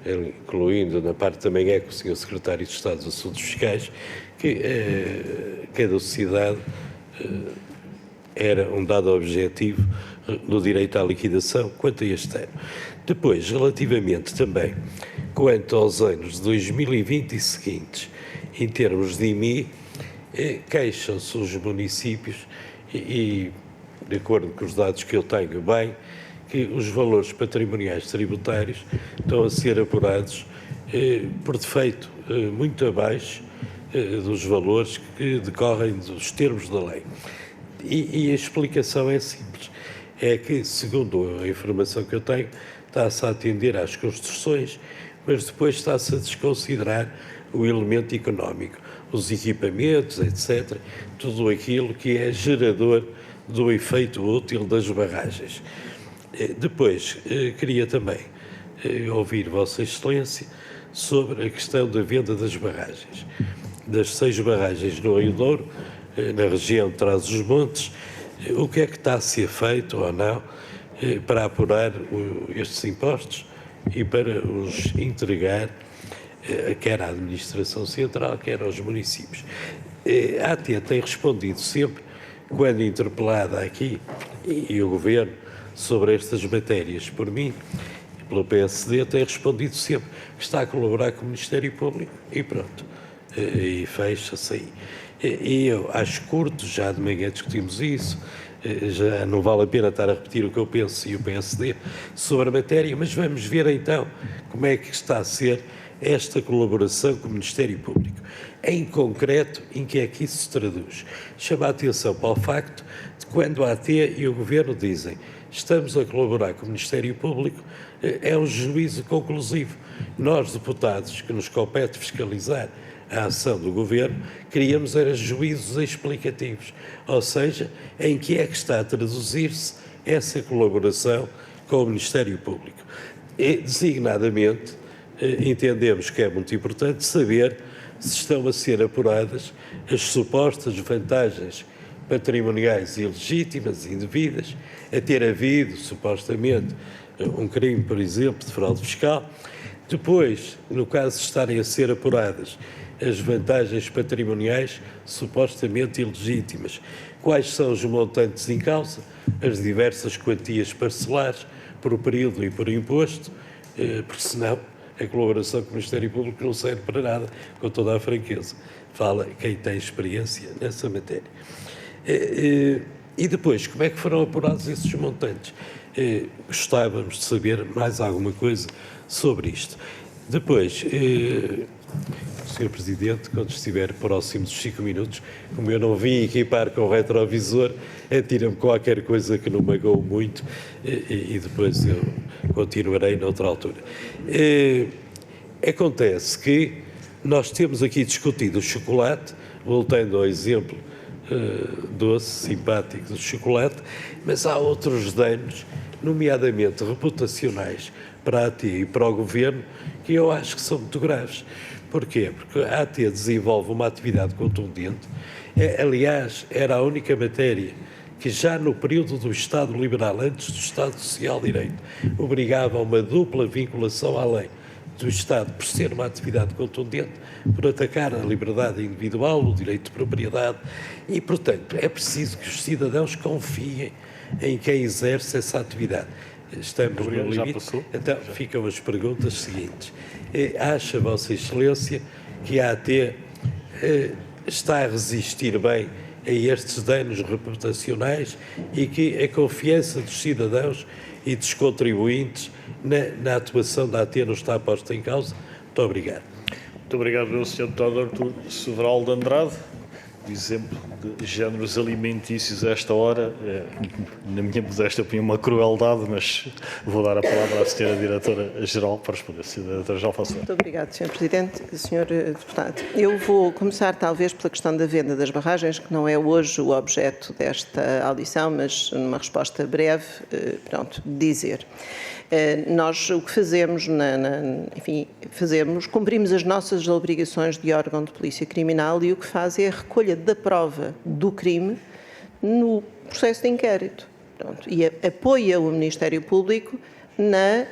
incluindo na parte também com o Sr. Secretário de Estado dos Assuntos Fiscais, que a caducidade era um dado objetivo do direito à liquidação quanto a este ano. Depois, relativamente também quanto aos anos de 2020 e seguintes, em termos de IMI, queixam-se os municípios e, de acordo com os dados que eu tenho bem, que os valores patrimoniais tributários estão a ser apurados por defeito muito abaixo dos valores que decorrem dos termos da lei. E a explicação é simples. É que, segundo a informação que eu tenho, está-se a atender às construções, mas depois está-se a desconsiderar o elemento económico, os equipamentos, etc., tudo aquilo que é gerador do efeito útil das barragens. Depois, queria também ouvir Vossa Excelência sobre a questão da venda das barragens. Das 6 barragens no Rio Douro, na região de Trás-os-Montes, o que é que está a ser feito ou não para apurar estes impostos e para os entregar quer à Administração Central, quer aos municípios. A AT tem respondido sempre, quando interpelada aqui, e o Governo, sobre estas matérias por mim, pelo PSD, tem respondido sempre que está a colaborar com o Ministério Público e pronto, e fecha-se aí. E eu acho curto, já de manhã discutimos isso, já não vale a pena estar a repetir o que eu penso e o PSD sobre a matéria, mas vamos ver então como é que está a ser esta colaboração com o Ministério Público. Em concreto, em que é que isso se traduz? Chama a atenção para o facto de quando a AT e o Governo dizem estamos a colaborar com o Ministério Público, é um juízo conclusivo. Nós, deputados, que nos compete fiscalizar a ação do Governo, queríamos era juízos explicativos, ou seja, em que é que está a traduzir-se essa colaboração com o Ministério Público. E, designadamente, entendemos que é muito importante saber se estão a ser apuradas as supostas vantagens patrimoniais ilegítimas e indevidas, a ter havido, supostamente, um crime, por exemplo, de fraude fiscal. Depois, no caso de estarem a ser apuradas as vantagens patrimoniais supostamente ilegítimas, quais são os montantes em causa, as diversas quantias parcelares, por período e por imposto, porque senão a colaboração com o Ministério Público não serve para nada, com toda a franqueza. Fala quem tem experiência nessa matéria. E depois, como é que foram apurados esses montantes? Gostávamos de saber mais alguma coisa sobre isto. Depois, Sr. Presidente, quando estiver próximo dos 5 minutos, como eu não vim equipar com o retrovisor, atira-me qualquer coisa que não magoe muito e depois eu continuarei noutra altura. Acontece que nós temos aqui discutido o chocolate, voltando ao exemplo doce, simpático do chocolate, mas há outros danos, nomeadamente reputacionais, para a AT e para o Governo, que eu acho que são muito graves. Porquê? Porque a AT desenvolve uma atividade contundente. Aliás, era a única matéria que já no período do Estado Liberal, antes do Estado Social de Direito, obrigava a uma dupla vinculação à lei do Estado por ser uma atividade contundente, por atacar a liberdade individual, o direito de propriedade e, portanto, é preciso que os cidadãos confiem em quem exerce essa atividade. Estamos no limite. Então, ficam as perguntas seguintes. Acha, Vossa Excelência, que a AT está a resistir bem a estes danos reputacionais e que a confiança dos cidadãos e dos contribuintes na atuação da AT não está posta em causa? Muito obrigado. Muito obrigado, Sr. Deputado Artur Several de Andrade. exemplo de géneros alimentícios a esta hora, na minha modesta opinião, uma crueldade, mas vou dar a palavra à Sra. Diretora-Geral para responder. Sra. Diretora-Geral, faça. Muito obrigado, Sr. Presidente. Sr. Deputado, eu vou começar talvez pela questão da venda das barragens, que não é hoje o objeto desta audição, mas numa resposta breve, dizer. Nós o que fazemos, cumprimos as nossas obrigações de órgão de polícia criminal e o que faz é a recolha da prova do crime no processo de inquérito. E apoia o Ministério Público na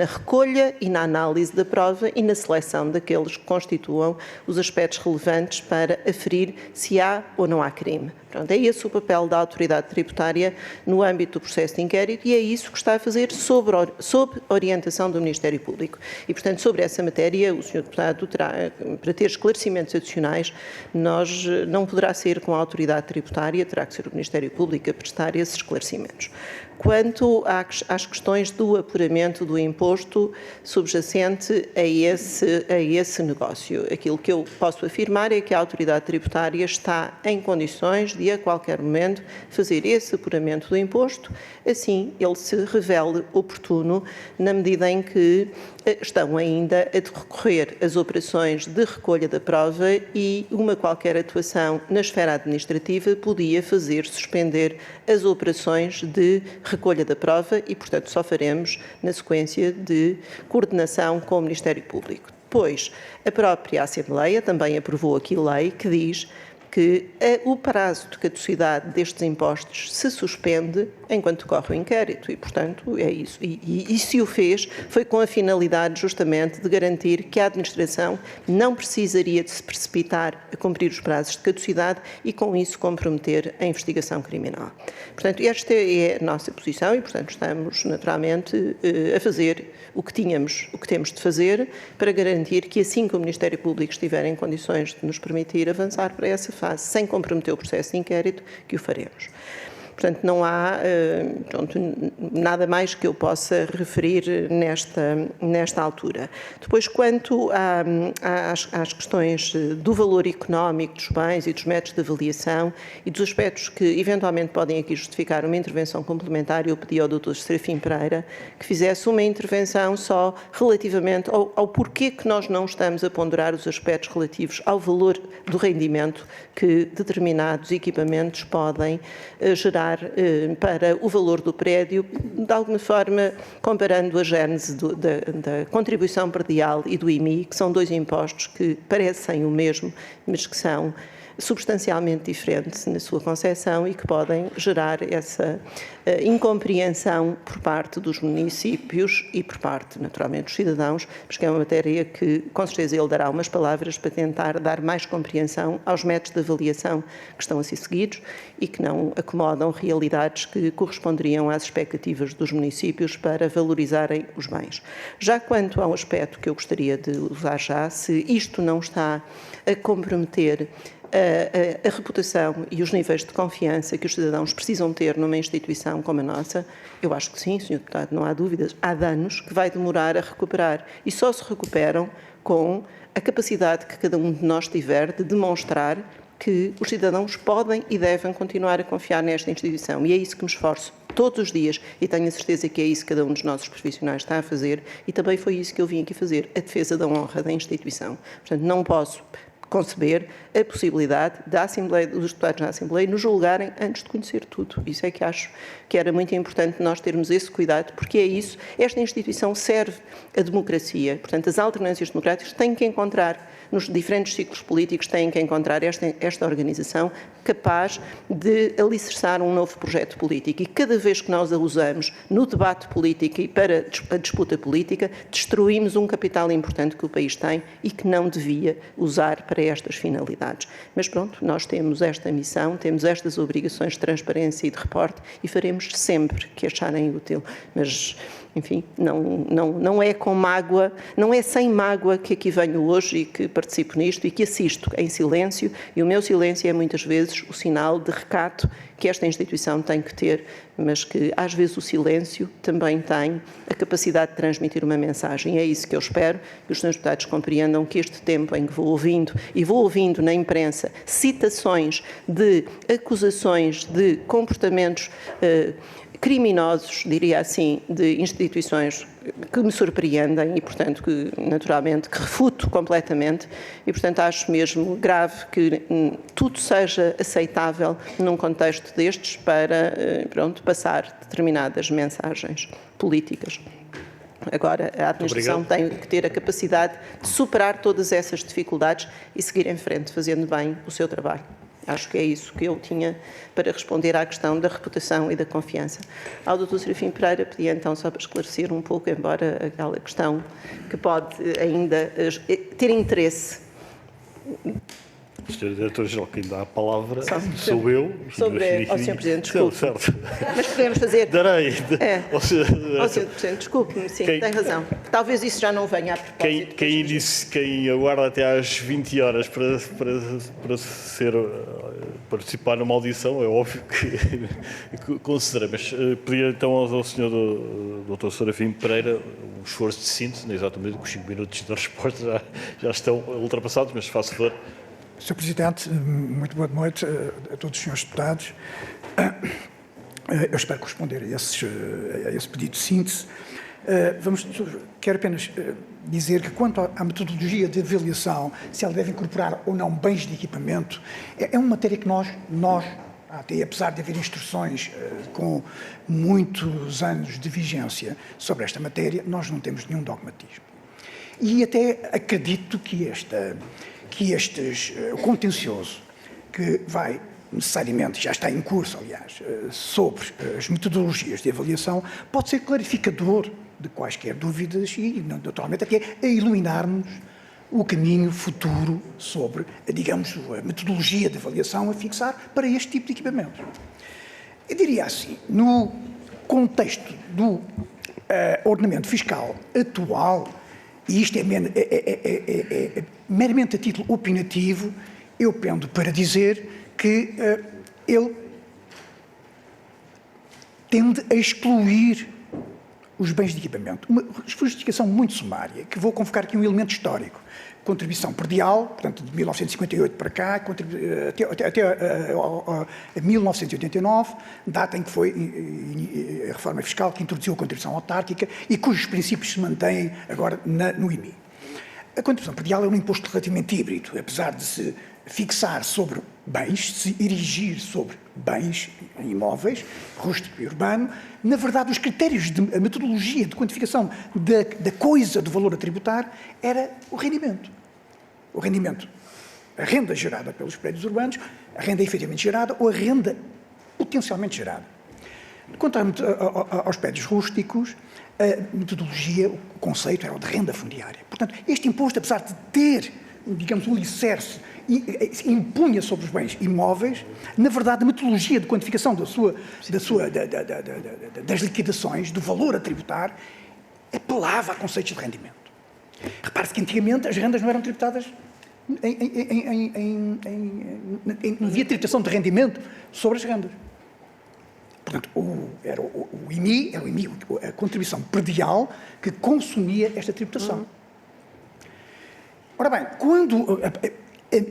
recolha e na análise da prova e na seleção daqueles que constituam os aspectos relevantes para aferir se há ou não há crime. É esse o papel da autoridade tributária no âmbito do processo de inquérito e é isso que está a fazer sob orientação do Ministério Público. E, portanto, sobre essa matéria, o Sr. Deputado terá, para ter esclarecimentos adicionais, não poderá ser com a autoridade tributária, terá que ser o Ministério Público a prestar esses esclarecimentos. Quanto às questões do apuramento do imposto subjacente a esse negócio, aquilo que eu posso afirmar é que a autoridade tributária está em condições de, a qualquer momento, fazer esse apuramento do imposto, assim ele se revele oportuno, na medida em que estão ainda a decorrer as operações de recolha da prova e uma qualquer atuação na esfera administrativa podia fazer suspender as operações de recolha da prova e, portanto, só faremos na sequência de coordenação com o Ministério Público. Depois, a própria Assembleia também aprovou aqui lei que diz que o prazo de caducidade destes impostos se suspende enquanto decorre o inquérito e, portanto, é isso. E se o fez, foi com a finalidade justamente de garantir que a administração não precisaria de se precipitar a cumprir os prazos de caducidade e, com isso, comprometer a investigação criminal. Portanto, esta é a nossa posição e, portanto, estamos naturalmente a fazer o que temos de fazer para garantir que, assim que o Ministério Público estiver em condições de nos permitir avançar para essa fase, sem comprometer o processo de inquérito, que o faremos. Portanto, não há nada mais que eu possa referir nesta altura. Depois, quanto às questões do valor económico dos bens e dos métodos de avaliação e dos aspectos que eventualmente podem aqui justificar uma intervenção complementar, eu pedi ao Dr. Serafim Pereira que fizesse uma intervenção só relativamente ao porquê que nós não estamos a ponderar os aspectos relativos ao valor do rendimento que determinados equipamentos podem gerar para o valor do prédio, de alguma forma comparando a gênese da contribuição predial e do IMI, que são dois impostos que parecem o mesmo, mas que são substancialmente diferentes na sua concepção e que podem gerar essa incompreensão por parte dos municípios e por parte, naturalmente, dos cidadãos, mas que é uma matéria que, com certeza, ele dará umas palavras para tentar dar mais compreensão aos métodos de avaliação que estão a ser seguidos e que não acomodam realidades que corresponderiam às expectativas dos municípios para valorizarem os bens. Já quanto a um aspecto que eu gostaria de usar já, se isto não está a comprometer a reputação e os níveis de confiança que os cidadãos precisam ter numa instituição como a nossa, eu acho que sim, Sr. Deputado, não há dúvidas. Há danos que vai demorar a recuperar e só se recuperam com a capacidade que cada um de nós tiver de demonstrar que os cidadãos podem e devem continuar a confiar nesta instituição. E é isso que me esforço todos os dias e tenho a certeza que é isso que cada um dos nossos profissionais está a fazer e também foi isso que eu vim aqui fazer, a defesa da honra da instituição. Portanto, não posso conceber a possibilidade dos deputados na Assembleia nos julgarem antes de conhecer tudo. Isso é que acho que era muito importante nós termos esse cuidado, porque é isso, esta instituição serve a democracia. Portanto, as alternâncias democráticas têm que encontrar, nos diferentes ciclos políticos, têm que encontrar esta organização capaz de alicerçar um novo projeto político. E cada vez que nós a usamos no debate político e para a disputa política, destruímos um capital importante que o país tem e que não devia usar para estas finalidades. Mas pronto, nós temos esta missão, temos estas obrigações de transparência e de reporte e faremos sempre que acharem útil. Mas enfim, não é com mágoa, não é sem mágoa que aqui venho hoje e que participo nisto e que assisto em silêncio, e o meu silêncio é muitas vezes o sinal de recato que esta instituição tem que ter, mas que às vezes o silêncio também tem a capacidade de transmitir uma mensagem. É isso que eu espero que os senhores deputados compreendam, que este tempo em que vou ouvindo na imprensa citações de acusações de comportamentos criminosos, diria assim, de instituições que me surpreendem e, portanto, que naturalmente que refuto completamente e, portanto, acho mesmo grave que tudo seja aceitável num contexto destes para, pronto, passar determinadas mensagens políticas. Agora, a administração tem que ter a capacidade de superar todas essas dificuldades e seguir em frente, fazendo bem o seu trabalho. Acho que é isso que eu tinha para responder à questão da reputação e da confiança. Ao Dr. Serafim Pereira, pedia então só para esclarecer um pouco, embora aquela questão que pode ainda ter interesse. Sr. Diretor-Geral, quem dá a palavra sou eu. Sobre ao Sr. Presidente, desculpe. Certo. Mas podemos fazer... Darei. Ao Sr. Presidente, desculpe-me, sim, tem razão. Talvez isso já não venha a propósito. Quem aguarda até às 20 horas para participar numa audição, é óbvio que considera. Mas pedia então ao Sr. Dr. Serafim Pereira um esforço de síntese, exatamente com os 5 minutos da resposta já estão ultrapassados, mas faço favor. Sr. Presidente, muito boa noite a todos os senhores deputados. Eu espero corresponder a esse pedido de síntese. Quero apenas dizer que quanto à metodologia de avaliação, se ela deve incorporar ou não bens de equipamento, é uma matéria que nós até apesar de haver instruções com muitos anos de vigência sobre esta matéria, nós não temos nenhum dogmatismo. E até acredito que o contencioso que vai necessariamente, já está em curso, aliás, sobre as metodologias de avaliação, pode ser clarificador de quaisquer dúvidas e, naturalmente, até a iluminarmos o caminho futuro sobre, digamos, a metodologia de avaliação a fixar para este tipo de equipamentos. Eu diria assim, no contexto do ordenamento fiscal atual, e isto é meramente a título opinativo, eu pendo para dizer que ele tende a excluir os bens de equipamento. Uma justificação muito sumária, que vou convocar aqui um elemento histórico. Contribuição predial, portanto, de 1958 para cá, até 1989, data em que foi a reforma fiscal que introduziu a contribuição autárquica e cujos princípios se mantêm agora no IMI. A contribuição predial é um imposto relativamente híbrido, apesar de se fixar sobre bens, se erigir sobre bens imóveis, rústico e urbano. Na verdade, os critérios a metodologia de quantificação da coisa do valor a tributar era o rendimento. O rendimento, a renda gerada pelos prédios urbanos, a renda efetivamente gerada ou a renda potencialmente gerada. Quanto aos prédios rústicos, a metodologia, o conceito era o de renda fundiária. Portanto, este imposto, apesar de ter, digamos, um alicerce impunha sobre os bens imóveis, na verdade, a metodologia de quantificação das liquidações, do valor a tributar, apelava a conceitos de rendimento. Repare-se que antigamente as rendas não eram tributadas, não havia tributação de rendimento sobre as rendas. Portanto, era o IMI, a contribuição predial, que consumia esta tributação. Ora bem,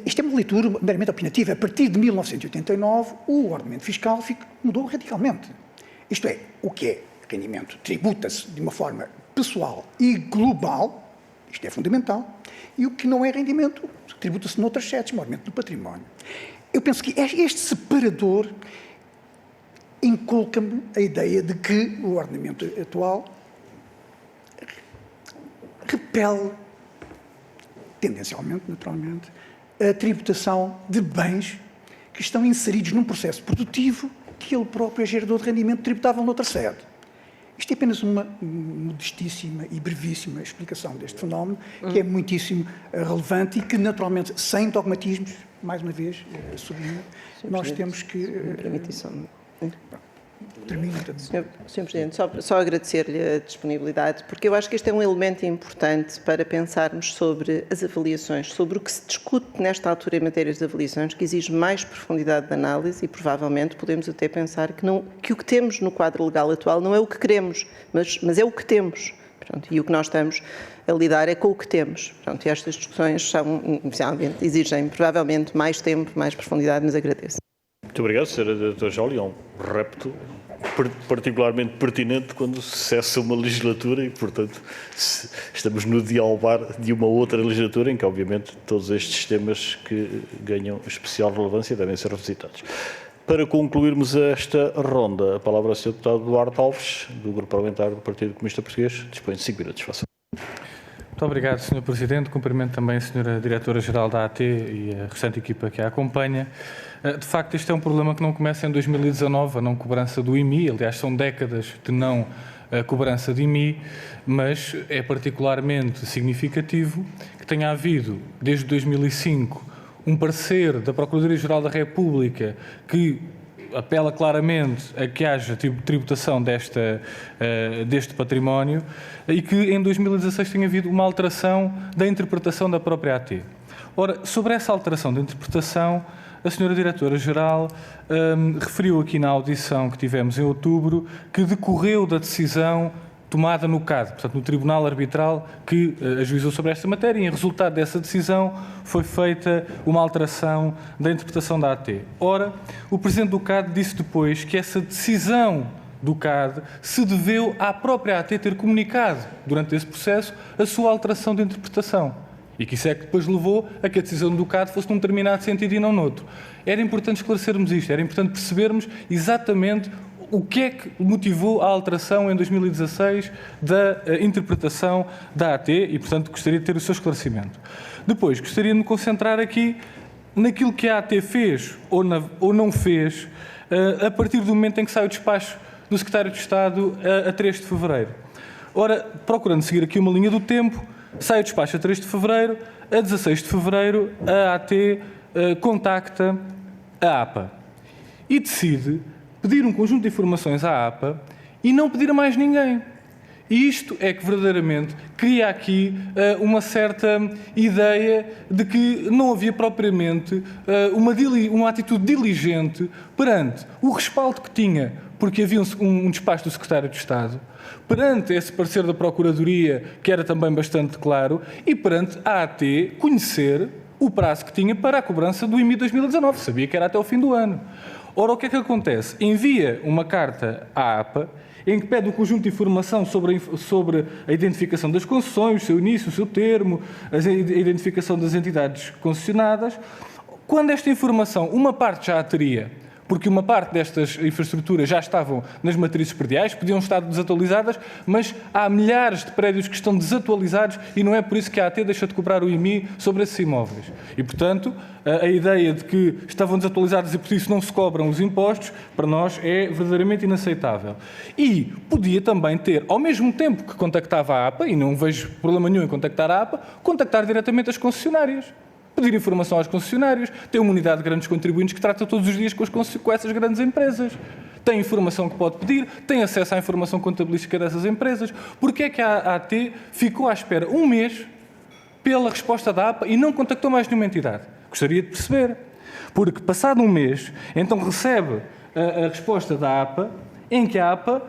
isto é uma leitura meramente opinativa. A partir de 1989, o ordenamento fiscal mudou radicalmente. Isto é, o que é rendimento tributa-se de uma forma pessoal e global, isto é fundamental, e o que não é rendimento tributa-se noutras sedes, mormente do património. Eu penso que este separador inculca-me a ideia de que o ordenamento atual repele, tendencialmente, naturalmente, a tributação de bens que estão inseridos num processo produtivo que ele próprio é gerador de rendimento tributável noutra sede. Isto é apenas uma modestíssima e brevíssima explicação deste fenómeno, que é muitíssimo relevante e que, naturalmente, sem dogmatismos, mais uma vez, sublinho, nós temos que... Sr. Presidente, só agradecer-lhe a disponibilidade, porque eu acho que este é um elemento importante para pensarmos sobre as avaliações, sobre o que se discute nesta altura em matérias de avaliações, que exige mais profundidade de análise e, provavelmente, podemos até pensar que o que temos no quadro legal atual não é o que queremos, mas é o que temos. Pronto, e o que nós estamos a lidar é com o que temos. Pronto, e estas discussões exigem, provavelmente, mais tempo, mais profundidade, mas agradeço. Muito obrigado, Sra. Diretora-Geral. É um repto particularmente pertinente quando se cessa uma legislatura e, portanto, estamos no dialbar de uma outra legislatura em que, obviamente, todos estes temas que ganham especial relevância devem ser revisitados. Para concluirmos esta ronda, a palavra ao Sr. Deputado Duarte Alves, do Grupo Parlamentar do Partido Comunista Português. Dispõe de 5 minutos. Faça. Muito obrigado, Sr. Presidente. Cumprimento também a Sra. Diretora-Geral da AT e a restante equipa que a acompanha. De facto, este é um problema que não começa em 2019, a não cobrança do IMI. Aliás, são décadas de não cobrança de IMI, mas é particularmente significativo que tenha havido, desde 2005, um parecer da Procuradoria-Geral da República que apela claramente a que haja tributação deste património e que em 2016 tenha havido uma alteração da interpretação da própria AT. Ora, sobre essa alteração da interpretação, a Sra. Diretora-Geral referiu aqui na audição que tivemos em outubro que decorreu da decisão tomada no CAD, portanto no Tribunal Arbitral que ajuizou sobre esta matéria, e em resultado dessa decisão foi feita uma alteração da interpretação da AT. Ora, o Presidente do CAD disse depois que essa decisão do CAD se deveu à própria AT ter comunicado, durante esse processo, a sua alteração de interpretação. E que isso é que depois levou a que a decisão do CAD fosse num determinado sentido e não noutro. Era importante esclarecermos isto, era importante percebermos exatamente o que é que motivou a alteração em 2016 da interpretação da AT e, portanto, gostaria de ter o seu esclarecimento. Depois, gostaria de me concentrar aqui naquilo que a AT fez ou não fez a partir do momento em que sai o despacho do Secretário de Estado a 3 de fevereiro. Ora, procurando seguir aqui uma linha do tempo, sai o despacho a 3 de fevereiro, a 16 de fevereiro a AT contacta a APA e decide pedir um conjunto de informações à APA e não pedir a mais ninguém. E isto é que verdadeiramente cria aqui uma certa ideia de que não havia propriamente uma atitude diligente perante o respaldo que tinha, porque havia um despacho do Secretário de Estado, perante esse parecer da Procuradoria, que era também bastante claro, e perante a AT conhecer o prazo que tinha para a cobrança do IMI 2019. Sabia que era até o fim do ano. Ora, o que é que acontece? Envia uma carta à APA em que pede um conjunto de informação sobre a identificação das concessões, o seu início, o seu termo, a identificação das entidades concessionadas. Quando esta informação, uma parte já a teria, porque uma parte destas infraestruturas já estavam nas matrizes prediais, podiam estar desatualizadas, mas há milhares de prédios que estão desatualizados e não é por isso que a AT deixa de cobrar o IMI sobre esses imóveis. E, portanto, a ideia de que estavam desatualizados e por isso não se cobram os impostos, para nós é verdadeiramente inaceitável. E podia também ter, ao mesmo tempo que contactava a APA, e não vejo problema nenhum em contactar a APA, contactar diretamente as concessionárias. Pedir informação aos concessionários, tem uma unidade de grandes contribuintes que trata todos os dias com essas grandes empresas. Tem informação que pode pedir, tem acesso à informação contabilística dessas empresas. Porquê é que a AT ficou à espera um mês pela resposta da APA e não contactou mais nenhuma entidade? Gostaria de perceber. Porque, passado um mês, então recebe a resposta da APA, em que a APA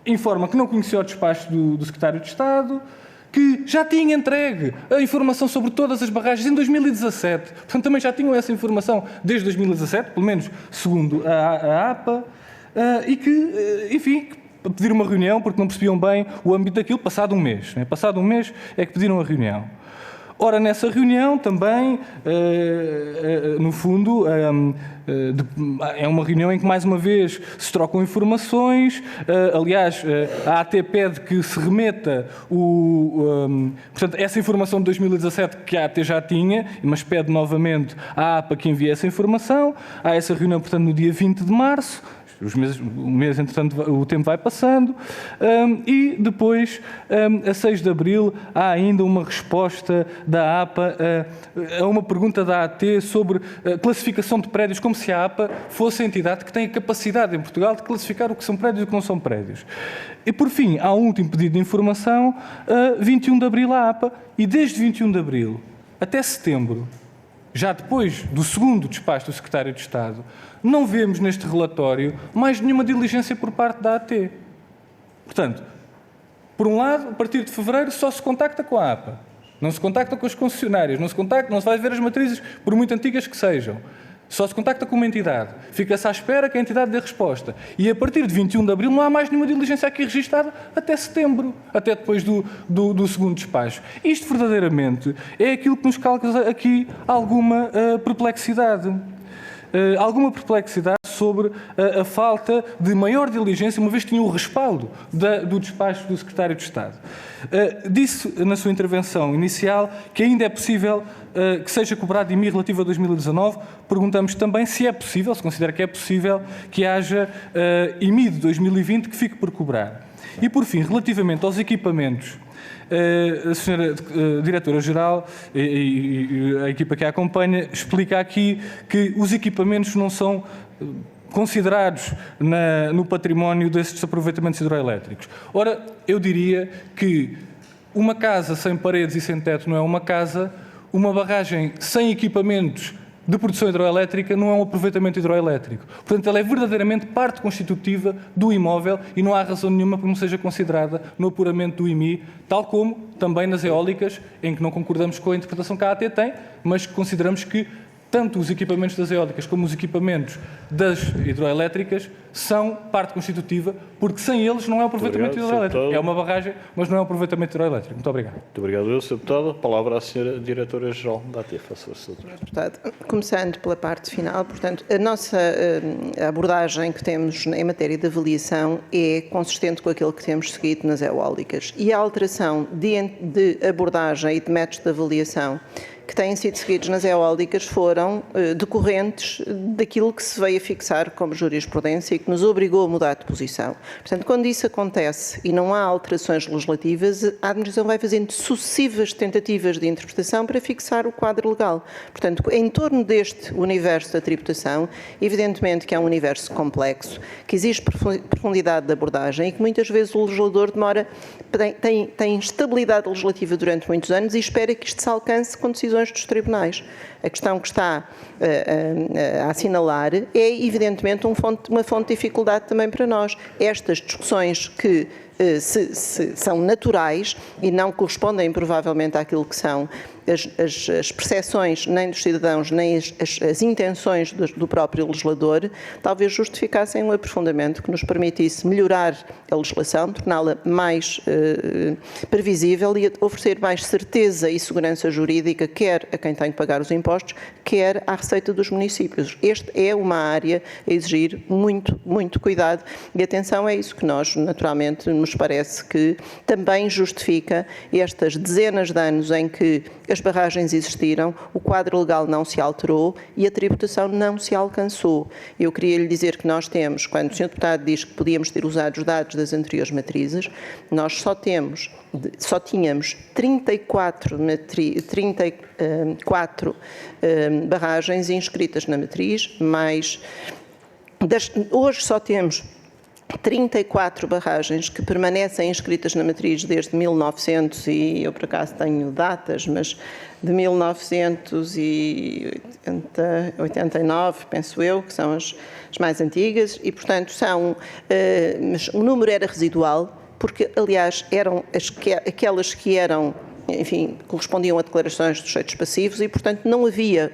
informa que não conhecia o despacho do Secretário de Estado, que já tinha entregue a informação sobre todas as barragens em 2017. Portanto, também já tinham essa informação desde 2017, pelo menos segundo a APA, e que, enfim, pedir uma reunião porque não percebiam bem o âmbito daquilo, passado um mês. Né? Passado um mês é que pediram a reunião. Ora, nessa reunião também, no fundo, é uma reunião em que, mais uma vez, se trocam informações. Aliás, a AT pede que se remeta portanto, essa informação de 2017 que a AT já tinha, mas pede novamente à APA que envie essa informação. Há essa reunião, portanto, no dia 20 de março. Entretanto, o tempo vai passando e depois, a 6 de abril, há ainda uma resposta da APA a uma pergunta da AT sobre classificação de prédios, como se a APA fosse a entidade que tem a capacidade em Portugal de classificar o que são prédios e o que não são prédios. E, por fim, há um último pedido de informação, 21 de abril à APA, e desde 21 de abril até setembro, já depois do segundo despacho do Secretário de Estado, não vemos neste relatório mais nenhuma diligência por parte da AT. Portanto, por um lado, a partir de fevereiro só se contacta com a APA, não se contacta com os concessionários, não se vai ver as matrizes, por muito antigas que sejam. Só se contacta com uma entidade. Fica-se à espera que a entidade dê resposta. E a partir de 21 de abril não há mais nenhuma diligência aqui registada até setembro, até depois do segundo despacho. Isto verdadeiramente é aquilo que nos causa aqui alguma perplexidade. Alguma perplexidade sobre a falta de maior diligência, uma vez que tinha o respaldo do despacho do Secretário de Estado. Disse na sua intervenção inicial que ainda é possível que seja cobrado IMI relativo a 2019. Perguntamos também se é possível, se considera que é possível, que haja IMI de 2020 que fique por cobrar. E, por fim, relativamente aos equipamentos, a senhora Diretora-Geral e a equipa que a acompanha explica aqui que os equipamentos não são considerados no património desses aproveitamentos hidroelétricos. Ora, eu diria que uma casa sem paredes e sem teto não é uma casa, uma barragem sem equipamentos de produção hidroelétrica não é um aproveitamento hidroelétrico. Portanto, ela é verdadeiramente parte constitutiva do imóvel e não há razão nenhuma para não seja considerada no apuramento do IMI, tal como também nas eólicas, em que não concordamos com a interpretação que a AT tem, mas consideramos que tanto os equipamentos das eólicas como os equipamentos das hidroelétricas são parte constitutiva, porque sem eles não é um aproveitamento hidroelétrico. É uma barragem, mas não é um aproveitamento hidroelétrico. Muito obrigado. Muito obrigado, Sr. Deputado. A palavra à Sra. Diretora-Geral da AT. Faça o seu deputado. Começando pela parte final, portanto, a nossa abordagem que temos em matéria de avaliação é consistente com aquilo que temos seguido nas eólicas. E a alteração de abordagem e de métodos de avaliação que têm sido seguidos nas eólicas foram decorrentes daquilo que se veio a fixar como jurisprudência e que nos obrigou a mudar de posição. Portanto, quando isso acontece e não há alterações legislativas, a administração vai fazendo sucessivas tentativas de interpretação para fixar o quadro legal. Portanto, em torno deste universo da tributação, evidentemente que é um universo complexo, que exige profundidade de abordagem e que muitas vezes o legislador tem estabilidade legislativa durante muitos anos e espera que isto se alcance com decisões dos tribunais. A questão que está a assinalar é, evidentemente, uma fonte de dificuldade também para nós. Estas discussões que são naturais e não correspondem, provavelmente, àquilo que são as percepções nem dos cidadãos, nem as intenções do próprio legislador, talvez justificassem um aprofundamento que nos permitisse melhorar a legislação, torná-la mais previsível e oferecer mais certeza e segurança jurídica, quer a quem tem que pagar os impostos, quer à receita dos municípios. Esta é uma área a exigir muito, muito cuidado e atenção, é isso que nós, naturalmente, nos parece que também justifica estas dezenas de anos em que as barragens existiram, o quadro legal não se alterou e a tributação não se alcançou. Eu queria lhe dizer que nós temos, quando o Sr. Deputado diz que podíamos ter usado os dados das anteriores matrizes, nós só tínhamos 34 barragens inscritas na matriz, mas hoje só temos 34 barragens que permanecem inscritas na matriz desde 1900 e eu por acaso tenho datas, mas de 1989, penso eu, que são as mais antigas e, portanto, mas o número era residual, porque, aliás, eram aquelas que eram, enfim, correspondiam a declarações dos sujeitos passivos e, portanto, não havia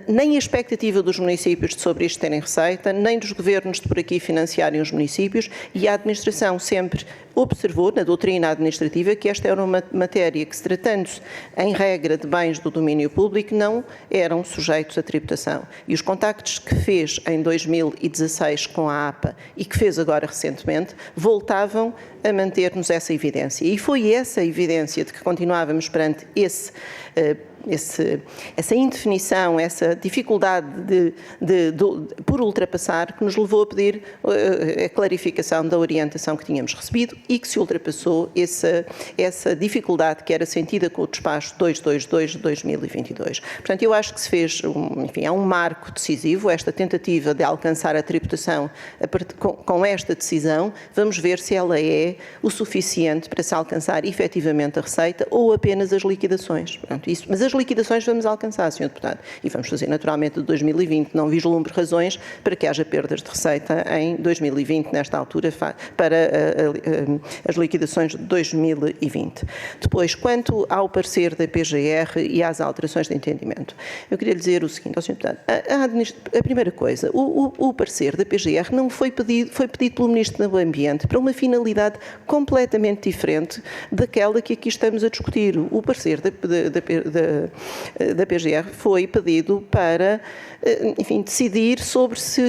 nem a expectativa dos municípios de sobre isto terem receita, nem dos governos de por aqui financiarem os municípios e a administração sempre observou, na doutrina administrativa, que esta era uma matéria que, se tratando-se, em regra, de bens do domínio público, não eram sujeitos à tributação. E os contactos que fez em 2016 com a APA e que fez agora recentemente, voltavam a manter-nos essa evidência. E foi essa evidência de que continuávamos perante esse essa indefinição, essa dificuldade por ultrapassar, que nos levou a pedir a clarificação da orientação que tínhamos recebido e que se ultrapassou essa dificuldade que era sentida com o despacho 222 de 2022. Portanto, eu acho que se fez, enfim, é um marco decisivo, esta tentativa de alcançar a tributação com esta decisão. Vamos ver se ela é o suficiente para se alcançar efetivamente a receita ou apenas as liquidações. Pronto, mas as liquidações vamos alcançar, Sr. Deputado, e vamos fazer naturalmente de 2020. Não vislumbro razões para que haja perdas de receita em 2020, nesta altura, para as liquidações de 2020. Depois, quanto ao parecer da PGR e às alterações de entendimento, eu queria lhe dizer o seguinte, ao Sr. Deputado, a primeira coisa, o parecer da PGR não foi pedido pelo Ministro do Ambiente para uma finalidade completamente diferente daquela que aqui estamos a discutir. O parecer da PGR foi pedido para, enfim, decidir sobre se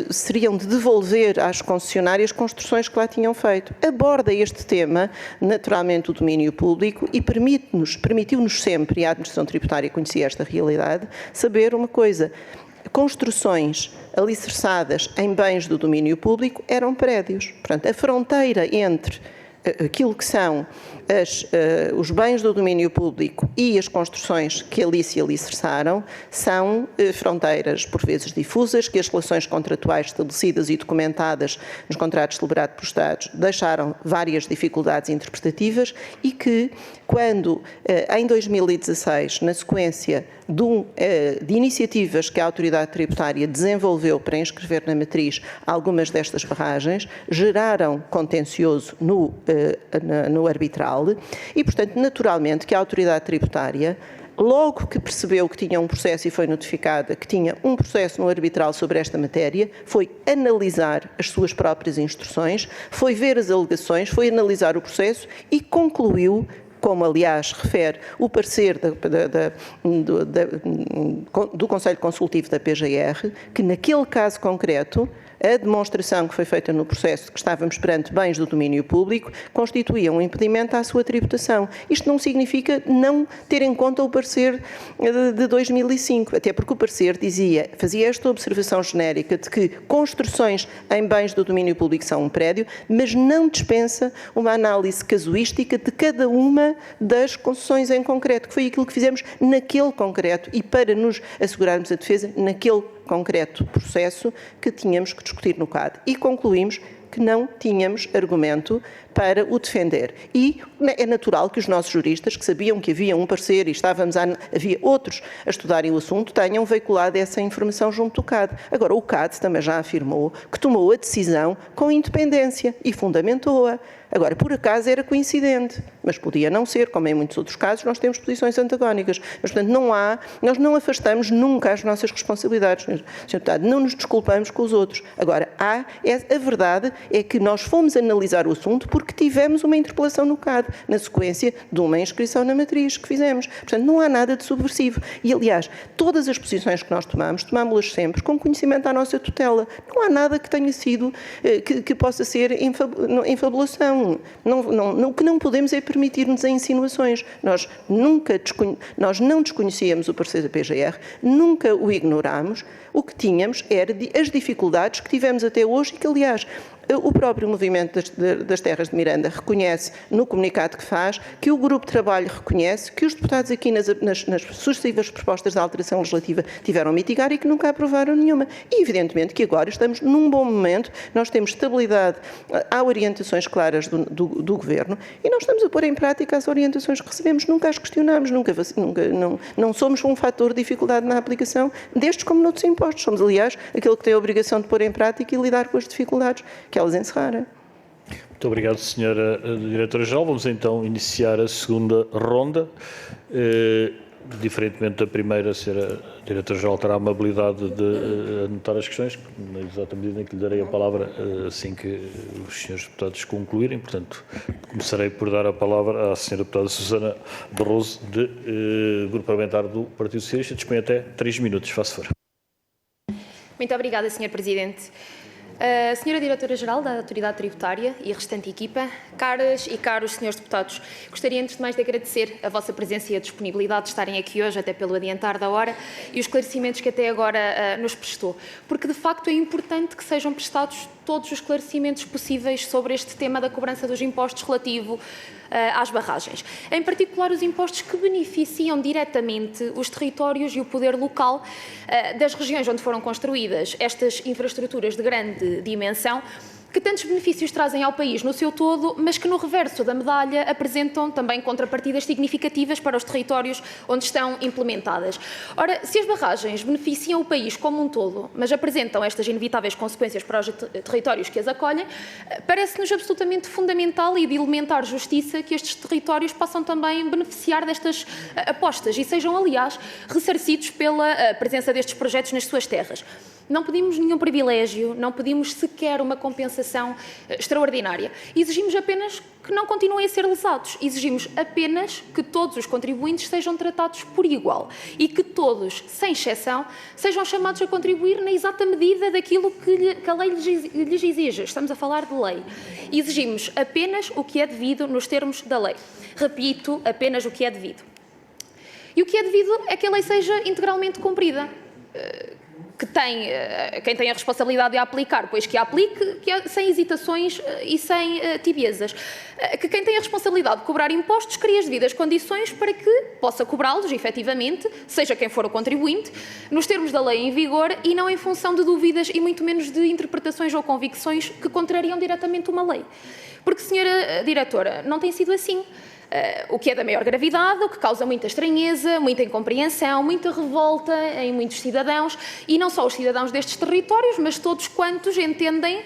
seriam de devolver às concessionárias construções que lá tinham feito. Aborda este tema, naturalmente, o domínio público e permitiu-nos sempre, e a administração tributária conhecia esta realidade, saber uma coisa: construções alicerçadas em bens do domínio público eram prédios. Portanto, a fronteira entre aquilo que são os bens do domínio público e as construções que ali se alicerçaram são fronteiras, por vezes difusas, que as relações contratuais estabelecidas e documentadas nos contratos celebrados por Estados deixaram várias dificuldades interpretativas e que, quando, em 2016, na sequência de iniciativas que a Autoridade Tributária desenvolveu para inscrever na matriz algumas destas barragens, geraram contencioso no arbitral e, portanto, naturalmente que a Autoridade Tributária, logo que percebeu que tinha um processo e foi notificada que tinha um processo no arbitral sobre esta matéria, foi analisar as suas próprias instruções, foi ver as alegações, foi analisar o processo e concluiu, como aliás refere o parecer do Conselho Consultivo da PGR, que naquele caso concreto a demonstração que foi feita no processo de que estávamos perante bens do domínio público constituía um impedimento à sua tributação. Isto não significa não ter em conta o parecer de 2005, até porque o parecer fazia esta observação genérica de que construções em bens do domínio público são um prédio, mas não dispensa uma análise casuística de cada uma das concessões em concreto, que foi aquilo que fizemos naquele concreto e para nos assegurarmos a defesa naquele concreto processo que tínhamos que discutir no CAD. E concluímos que não tínhamos argumento para o defender. E é natural que os nossos juristas, que sabiam que havia um parecer e havia outros a estudarem o assunto, tenham veiculado essa informação junto do CAD. Agora, o CAD também já afirmou que tomou a decisão com independência e fundamentou-a. Agora, por acaso era coincidente, mas podia não ser, como em muitos outros casos, nós temos posições antagónicas. Mas, portanto, nós não afastamos nunca as nossas responsabilidades, Sr. Deputado, não nos desculpamos com os outros. Agora, a verdade é que nós fomos analisar o assunto porque tivemos uma interpelação no CAD, na sequência de uma inscrição na matriz que fizemos. Portanto, não há nada de subversivo. E, aliás, todas as posições que nós tomámos-las sempre com conhecimento à nossa tutela. Não há nada que tenha sido, que possa ser enfabulação. O que não podemos é permitir-nos insinuações. Nós não desconhecíamos o parecer da PGR, nunca o ignorámos. O que tínhamos era as dificuldades que tivemos até hoje e que, aliás, o próprio Movimento das Terras de Miranda reconhece no comunicado que faz, que o Grupo de Trabalho reconhece, que os deputados aqui nas sucessivas propostas de alteração legislativa tiveram a mitigar e que nunca aprovaram nenhuma. E, evidentemente, que agora estamos num bom momento, nós temos estabilidade, há orientações claras do Governo e nós estamos a pôr em prática as orientações que recebemos, nunca as questionamos, não somos um fator de dificuldade na aplicação destes como noutros impostos. Somos, aliás, aquele que tem a obrigação de pôr em prática e lidar com as dificuldades que elas encerrarem. Muito obrigado, Sra. Diretora-Geral. Vamos então iniciar a segunda ronda. Diferentemente da primeira, a Sra. Diretora-Geral terá a amabilidade de anotar as questões, na exata medida em que lhe darei a palavra assim que os senhores deputados concluírem. Portanto, começarei por dar a palavra à Sra. Deputada Susana Barroso, Grupo Parlamentar do Partido Socialista. Dispõe até 3 minutos, faça favor. Muito obrigada, Sr. Presidente. Senhora Diretora-Geral da Autoridade Tributária e a restante equipa, caras e caros senhores deputados, gostaria antes de mais de agradecer a vossa presença e a disponibilidade de estarem aqui hoje, até pelo adiantar da hora, e os esclarecimentos que até agora nos prestou, porque de facto é importante que sejam prestados todos os esclarecimentos possíveis sobre este tema da cobrança dos impostos relativo às barragens. Em particular, os impostos que beneficiam diretamente os territórios e o poder local das regiões onde foram construídas estas infraestruturas de grande dimensão, que tantos benefícios trazem ao país no seu todo, mas que no reverso da medalha apresentam também contrapartidas significativas para os territórios onde estão implementadas. Ora, se as barragens beneficiam o país como um todo, mas apresentam estas inevitáveis consequências para os territórios que as acolhem, parece-nos absolutamente fundamental e de elementar justiça que estes territórios possam também beneficiar destas apostas e sejam, aliás, ressarcidos pela presença destes projetos nas suas terras. Não pedimos nenhum privilégio, não pedimos sequer uma compensação extraordinária. Exigimos apenas que não continuem a ser lesados. Exigimos apenas que todos os contribuintes sejam tratados por igual e que todos, sem exceção, sejam chamados a contribuir na exata medida daquilo que a lei lhes exige. Estamos a falar de lei. Exigimos apenas o que é devido nos termos da lei. Repito, apenas o que é devido. E o que é devido é que a lei seja integralmente cumprida. Quem tem a responsabilidade de a aplicar, pois que a aplique sem hesitações e sem tibiezas. Que quem tem a responsabilidade de cobrar impostos crie as devidas condições para que possa cobrá-los, efetivamente, seja quem for o contribuinte, nos termos da lei em vigor e não em função de dúvidas e muito menos de interpretações ou convicções que contrariam diretamente uma lei. Porque, senhora diretora, não tem sido assim. O que é da maior gravidade, o que causa muita estranheza, muita incompreensão, muita revolta em muitos cidadãos, e não só os cidadãos destes territórios, mas todos quantos entendem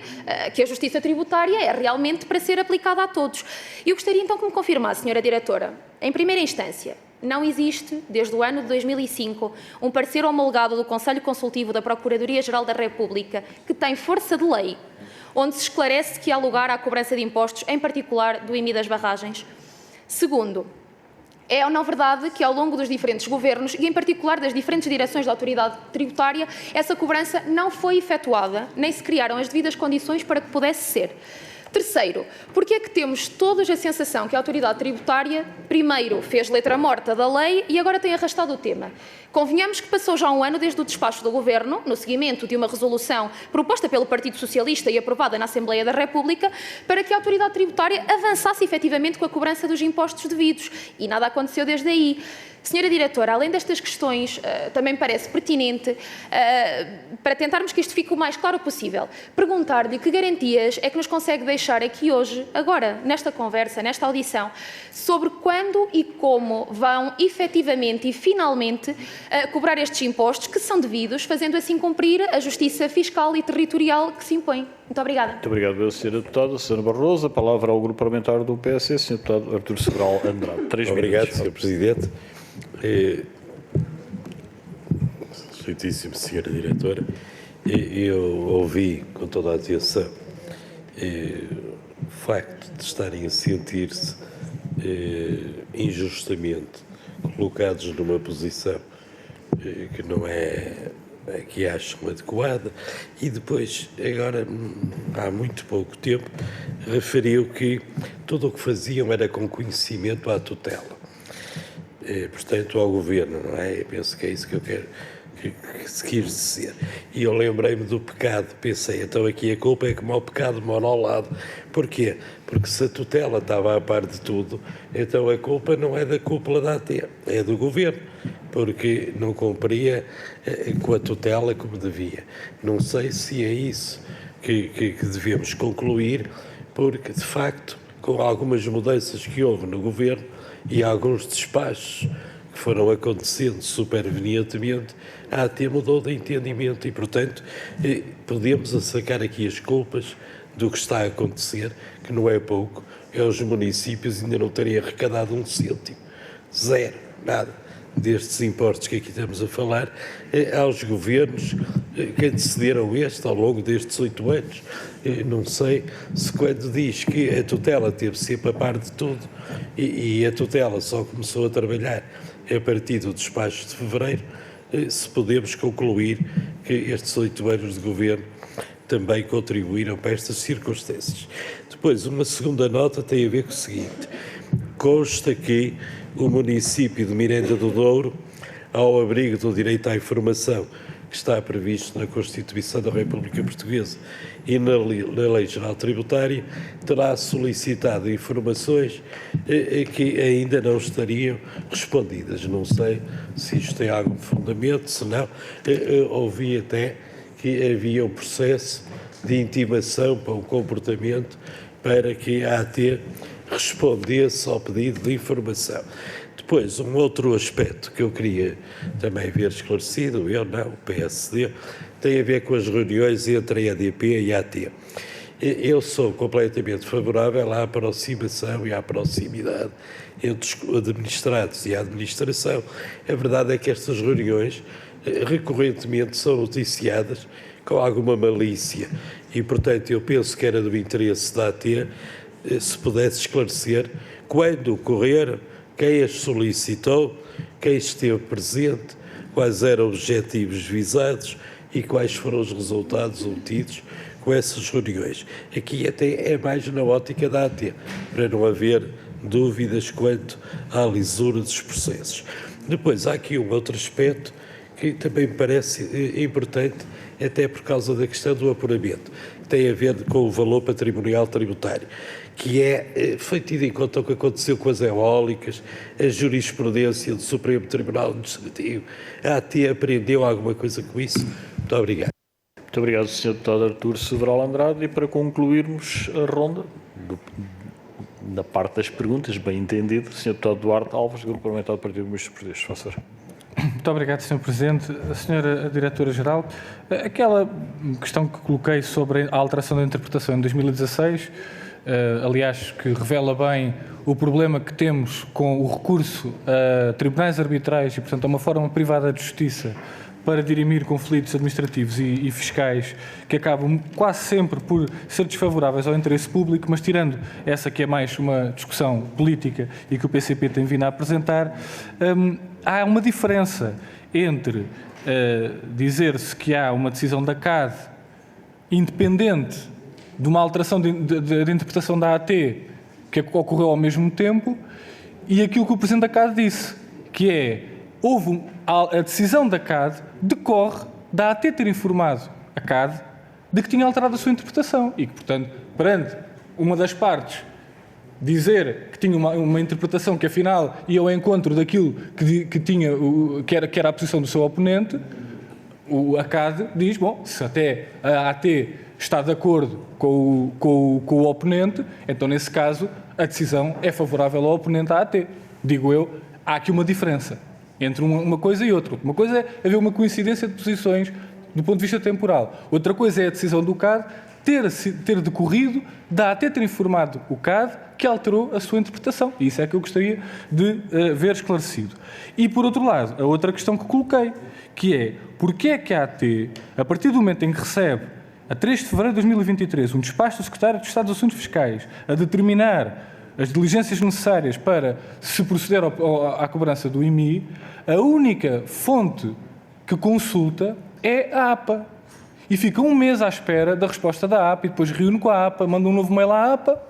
que a justiça tributária é realmente para ser aplicada a todos. E eu gostaria então que me confirmasse, senhora diretora, em primeira instância, não existe, desde o ano de 2005, um parecer homologado do Conselho Consultivo da Procuradoria-Geral da República que tem força de lei, onde se esclarece que há lugar à cobrança de impostos, em particular do IMI das barragens. Segundo, é ou não verdade que ao longo dos diferentes governos e em particular das diferentes direções da autoridade tributária, essa cobrança não foi efetuada, nem se criaram as devidas condições para que pudesse ser? Terceiro, porque é que temos todos a sensação que a autoridade tributária primeiro fez letra morta da lei e agora tem arrastado o tema? Convenhamos que passou já um ano desde o despacho do Governo, no seguimento de uma resolução proposta pelo Partido Socialista e aprovada na Assembleia da República, para que a autoridade tributária avançasse efetivamente com a cobrança dos impostos devidos. E nada aconteceu desde aí. Senhora diretora, além destas questões, também me parece pertinente, para tentarmos que isto fique o mais claro possível, perguntar-lhe que garantias é que nos consegue deixar aqui hoje, agora, nesta conversa, nesta audição, sobre quando e como vão efetivamente e finalmente cobrar estes impostos que são devidos, fazendo assim cumprir a justiça fiscal e territorial que se impõe. Muito obrigada. Muito obrigado, Sra. Deputada. Sra. Barroso, a palavra ao Grupo Parlamentar do PS, Sr. Deputado Artur Sobral Andrade. 3 minutos. Obrigado, Sr. Presidente. Excelentíssima Sra. Diretora, eu ouvi com toda a atenção o facto de estarem a sentir-se injustamente colocados numa posição que não é a que acham adequada, e depois, agora, há muito pouco tempo, referiu que tudo o que faziam era com conhecimento à tutela. Portanto, ao Governo, não é? Eu penso que é isso que eu quero que se quis dizer. E eu lembrei-me do pecado, pensei, então aqui a culpa é como o pecado mora ao lado. Porquê? Porque se a tutela estava a par de tudo, então a culpa não é da cúpula da AT, é do Governo, porque não cumpria com a tutela como devia. Não sei se é isso que devemos concluir, porque, de facto, com algumas mudanças que houve no Governo, e alguns despachos que foram acontecendo supervenientemente, a AT mudou de entendimento e, portanto, podemos assacar aqui as culpas do que está a acontecer, que não é pouco, é os municípios ainda não terem arrecadado um cêntimo. Zero, nada, destes impostos que aqui estamos a falar, aos governos que antecederam este ao longo destes 8 anos. Não sei se quando diz que a tutela teve sempre a par de tudo e a tutela só começou a trabalhar a partir do despacho de fevereiro, se podemos concluir que estes 8 anos de governo também contribuíram para estas circunstâncias. Depois, uma segunda nota tem a ver com o seguinte: consta que o município de Miranda do Douro, ao abrigo do direito à informação que está previsto na Constituição da República Portuguesa e na Lei Geral Tributária, terá solicitado informações que ainda não estariam respondidas. Não sei se isto tem algum fundamento, se não, ouvi até que havia um processo de intimação para o comportamento para que a AT respondesse ao pedido de informação. Depois, um outro aspecto que eu queria também ver esclarecido, eu não, o PSD, tem a ver com as reuniões entre a EDP e a AT. Eu sou completamente favorável à aproximação e à proximidade entre os administrados e a administração. A verdade é que estas reuniões recorrentemente são noticiadas com alguma malícia e, portanto, eu penso que era do interesse da AT se pudesse esclarecer quando ocorreram, quem as solicitou, quem esteve presente, quais eram os objetivos visados e quais foram os resultados obtidos com essas reuniões. Aqui até é mais na ótica da AT, para não haver dúvidas quanto à lisura dos processos. Depois, há aqui um outro aspecto que também me parece importante, até por causa da questão do apuramento, que tem a ver com o valor patrimonial tributário, que foi tido em conta o que aconteceu com as eólicas, a jurisprudência do Supremo Tribunal Administrativo. A AT aprendeu alguma coisa com isso? Muito obrigado. Muito obrigado, Sr. Deputado Artur Sobral Andrade. E para concluirmos a ronda, na parte das perguntas, bem entendido, Sr. Deputado Duarte Alves, Grupo Parlamentar do Partido Comunista Português. Por favor. Muito obrigado, Sr. Presidente. A Sra. Diretora-Geral, aquela questão que coloquei sobre a alteração da interpretação em 2016, aliás, que revela bem o problema que temos com o recurso a tribunais arbitrais e, portanto, a uma forma privada de justiça para dirimir conflitos administrativos e fiscais que acabam quase sempre por ser desfavoráveis ao interesse público, mas tirando essa que é mais uma discussão política e que o PCP tem vindo a apresentar, há uma diferença entre dizer-se que há uma decisão da CAD independente de uma alteração de interpretação da AT que ocorreu ao mesmo tempo e aquilo que o Presidente da CAD disse, que é, a decisão da CAD decorre da AT ter informado a CAD de que tinha alterado a sua interpretação e que, portanto, perante uma das partes dizer que tinha uma interpretação que afinal ia ao encontro daquilo que era a posição do seu oponente, a CAD diz, bom, se até a AT está de acordo com o oponente, então nesse caso a decisão é favorável ao oponente da AT. Digo eu, há aqui uma diferença entre uma coisa e outra. Uma coisa é haver uma coincidência de posições do ponto de vista temporal. Outra coisa é a decisão do CAD ter decorrido da AT ter informado o CAD que alterou a sua interpretação. E isso é que eu gostaria de ver esclarecido. E, por outro lado, a outra questão que coloquei, que é, porque é que a AT, a partir do momento em que recebe, a 3 de fevereiro de 2023, um despacho do Secretário de Estado dos Assuntos Fiscais a determinar as diligências necessárias para se proceder à cobrança do IMI, a única fonte que consulta é a APA. E fica um mês à espera da resposta da APA e depois reúne com a APA, manda um novo mail à APA,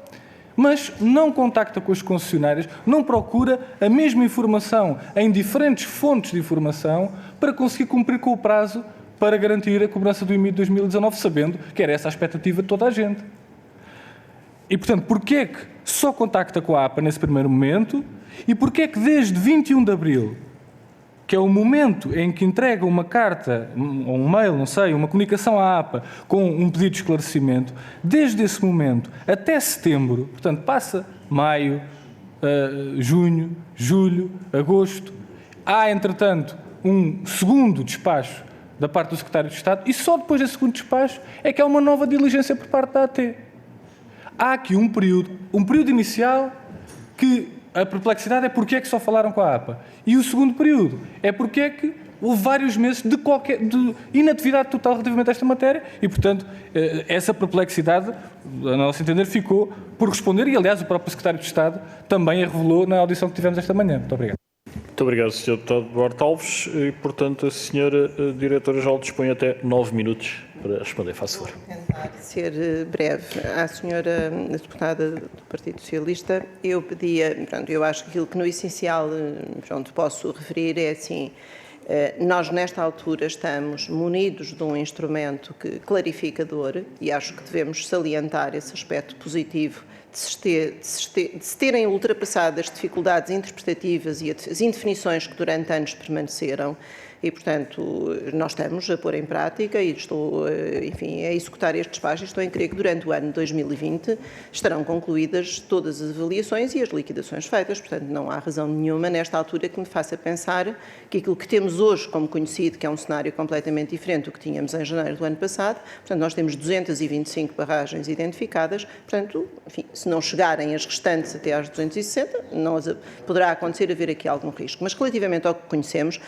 mas não contacta com as concessionárias, não procura a mesma informação em diferentes fontes de informação para conseguir cumprir com o prazo para garantir a cobrança do IMI de 2019, sabendo que era essa a expectativa de toda a gente. E, portanto, porquê é que só contacta com a APA nesse primeiro momento e porquê é que desde 21 de abril, que é o momento em que entrega uma carta, ou um mail, não sei, uma comunicação à APA com um pedido de esclarecimento, desde esse momento até setembro, portanto, passa maio, junho, julho, agosto, há, entretanto, um segundo despacho da parte do Secretário de Estado e só depois desse segundo despacho é que há uma nova diligência por parte da AT. Há aqui um período inicial que a perplexidade é porque é que só falaram com a APA. E o segundo período é porque é que houve vários meses de inatividade total relativamente a esta matéria e, portanto, essa perplexidade, a nosso entender, ficou por responder e, aliás, o próprio Secretário de Estado também a revelou na audição que tivemos esta manhã. Muito obrigado. Muito obrigado, Sr. Deputado Duarte Alves. E, portanto, a Sra. Diretora-Geral dispõe até 9 minutos para responder. Faça favor. Ser breve. À senhora deputada do Partido Socialista, eu pedia, eu acho que aquilo que no essencial, posso referir é assim, nós nesta altura estamos munidos de um instrumento clarificador e acho que devemos salientar esse aspecto positivo de se terem ultrapassado as dificuldades interpretativas e as indefinições que durante anos permaneceram. E, portanto, nós estamos a pôr em prática e estou, enfim, a executar estes passos. Estou em crer que durante o ano de 2020 estarão concluídas todas as avaliações e as liquidações feitas. Portanto, não há razão nenhuma nesta altura que me faça pensar que aquilo que temos hoje como conhecido, que é um cenário completamente diferente do que tínhamos em janeiro do ano passado, portanto, nós temos 225 barragens identificadas, portanto, enfim, se não chegarem as restantes até às 260, poderá acontecer haver aqui algum risco. Mas relativamente ao que conhecemos,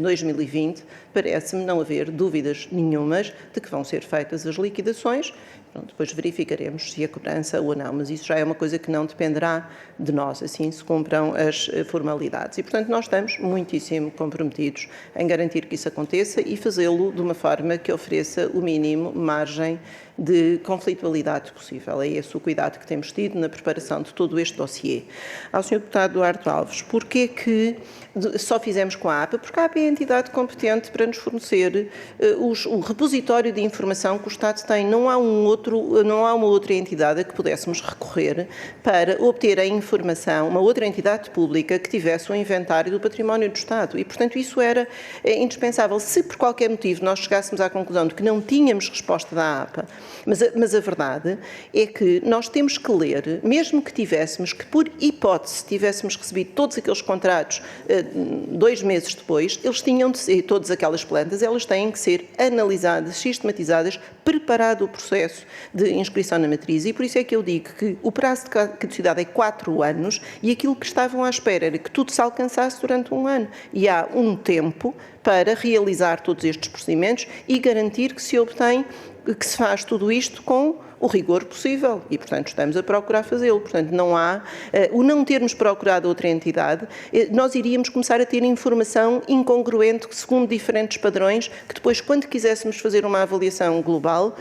2020, parece-me não haver dúvidas nenhumas de que vão ser feitas as liquidações. Depois verificaremos se a cobrança ou não, mas isso já é uma coisa que não dependerá de nós, assim se cumpram as formalidades. E, portanto, nós estamos muitíssimo comprometidos em garantir que isso aconteça e fazê-lo de uma forma que ofereça o mínimo margem de conflitualidade possível. É esse o cuidado que temos tido na preparação de todo este dossiê. Ao Sr. Deputado Duarte Alves, porquê que só fizemos com a APA? Porque a APA é a entidade competente para nos fornecer o repositório de informação que o Estado tem. Não há uma outra entidade a que pudéssemos recorrer para obter a informação, uma outra entidade pública que tivesse o inventário do património do Estado. E, portanto, isso era indispensável. Se por qualquer motivo nós chegássemos à conclusão de que não tínhamos resposta da APA, mas a verdade é que nós temos que ler, mesmo que tivéssemos, que por hipótese tivéssemos recebido todos aqueles contratos 2 meses depois, eles tinham de ser, todas aquelas plantas, elas têm que ser analisadas, sistematizadas, preparado o processo de inscrição na matriz. E por isso é que eu digo que o prazo de caducidade é 4 anos e aquilo que estavam à espera era que tudo se alcançasse durante 1 ano. E há um tempo para realizar todos estes procedimentos e garantir que se obtém, que se faz tudo isto com o rigor possível e, portanto, estamos a procurar fazê-lo. Portanto, não há, o não termos procurado outra entidade, nós iríamos começar a ter informação incongruente segundo diferentes padrões, que depois, quando quiséssemos fazer uma avaliação global,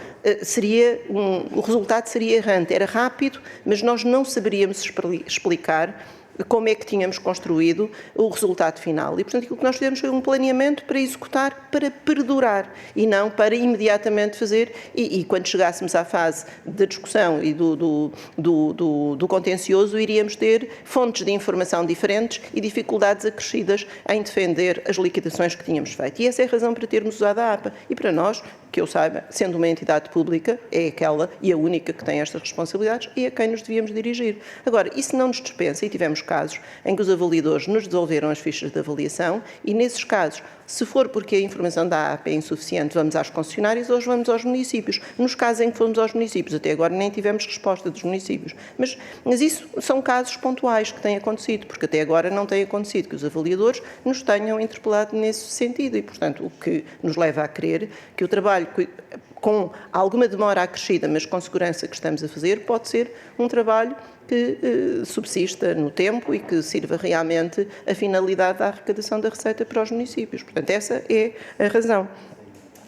o resultado seria errante. Era rápido, mas nós não saberíamos explicar como é que tínhamos construído o resultado final. E, portanto, aquilo que nós fizemos foi um planeamento para executar, para perdurar e não para imediatamente fazer. E quando chegássemos à fase da discussão e do contencioso, iríamos ter fontes de informação diferentes e dificuldades acrescidas em defender as liquidações que tínhamos feito. E essa é a razão para termos usado a APA. E para nós, que eu saiba, sendo uma entidade pública, é aquela e a única que tem estas responsabilidades e a quem nos devíamos dirigir. Agora, isso não nos dispensa, e tivemos casos em que os avaliadores nos devolveram as fichas de avaliação e, nesses casos, se for porque a informação da APA é insuficiente, vamos às concessionárias ou vamos aos municípios. Nos casos em que fomos aos municípios, até agora nem tivemos resposta dos municípios. Mas isso são casos pontuais que têm acontecido, porque até agora não tem acontecido que os avaliadores nos tenham interpelado nesse sentido e, portanto, o que nos leva a crer que o trabalho com alguma demora acrescida, mas com segurança que estamos a fazer, pode ser um trabalho que subsista no tempo e que sirva realmente a finalidade da arrecadação da receita para os municípios. Portanto, essa é a razão.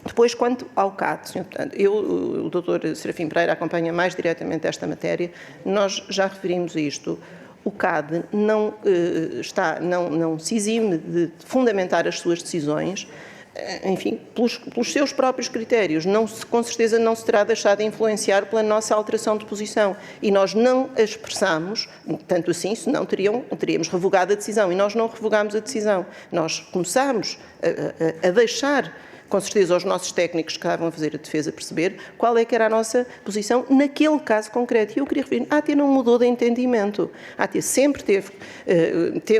Depois, quanto ao CAD, Sr. Deputado, o Dr. Serafim Pereira acompanha mais diretamente esta matéria, nós já referimos isto. O CAD não se exime de fundamentar as suas decisões, enfim, pelos seus próprios critérios. Com certeza não se terá deixado de influenciar pela nossa alteração de posição. E nós não a expressamos, tanto assim, senão teríamos revogado a decisão. E nós não revogámos a decisão. Nós começámos a deixar, com certeza, aos nossos técnicos que estavam a fazer a defesa perceber qual é que era a nossa posição naquele caso concreto. E eu queria referir, a AT não mudou de entendimento. A AT sempre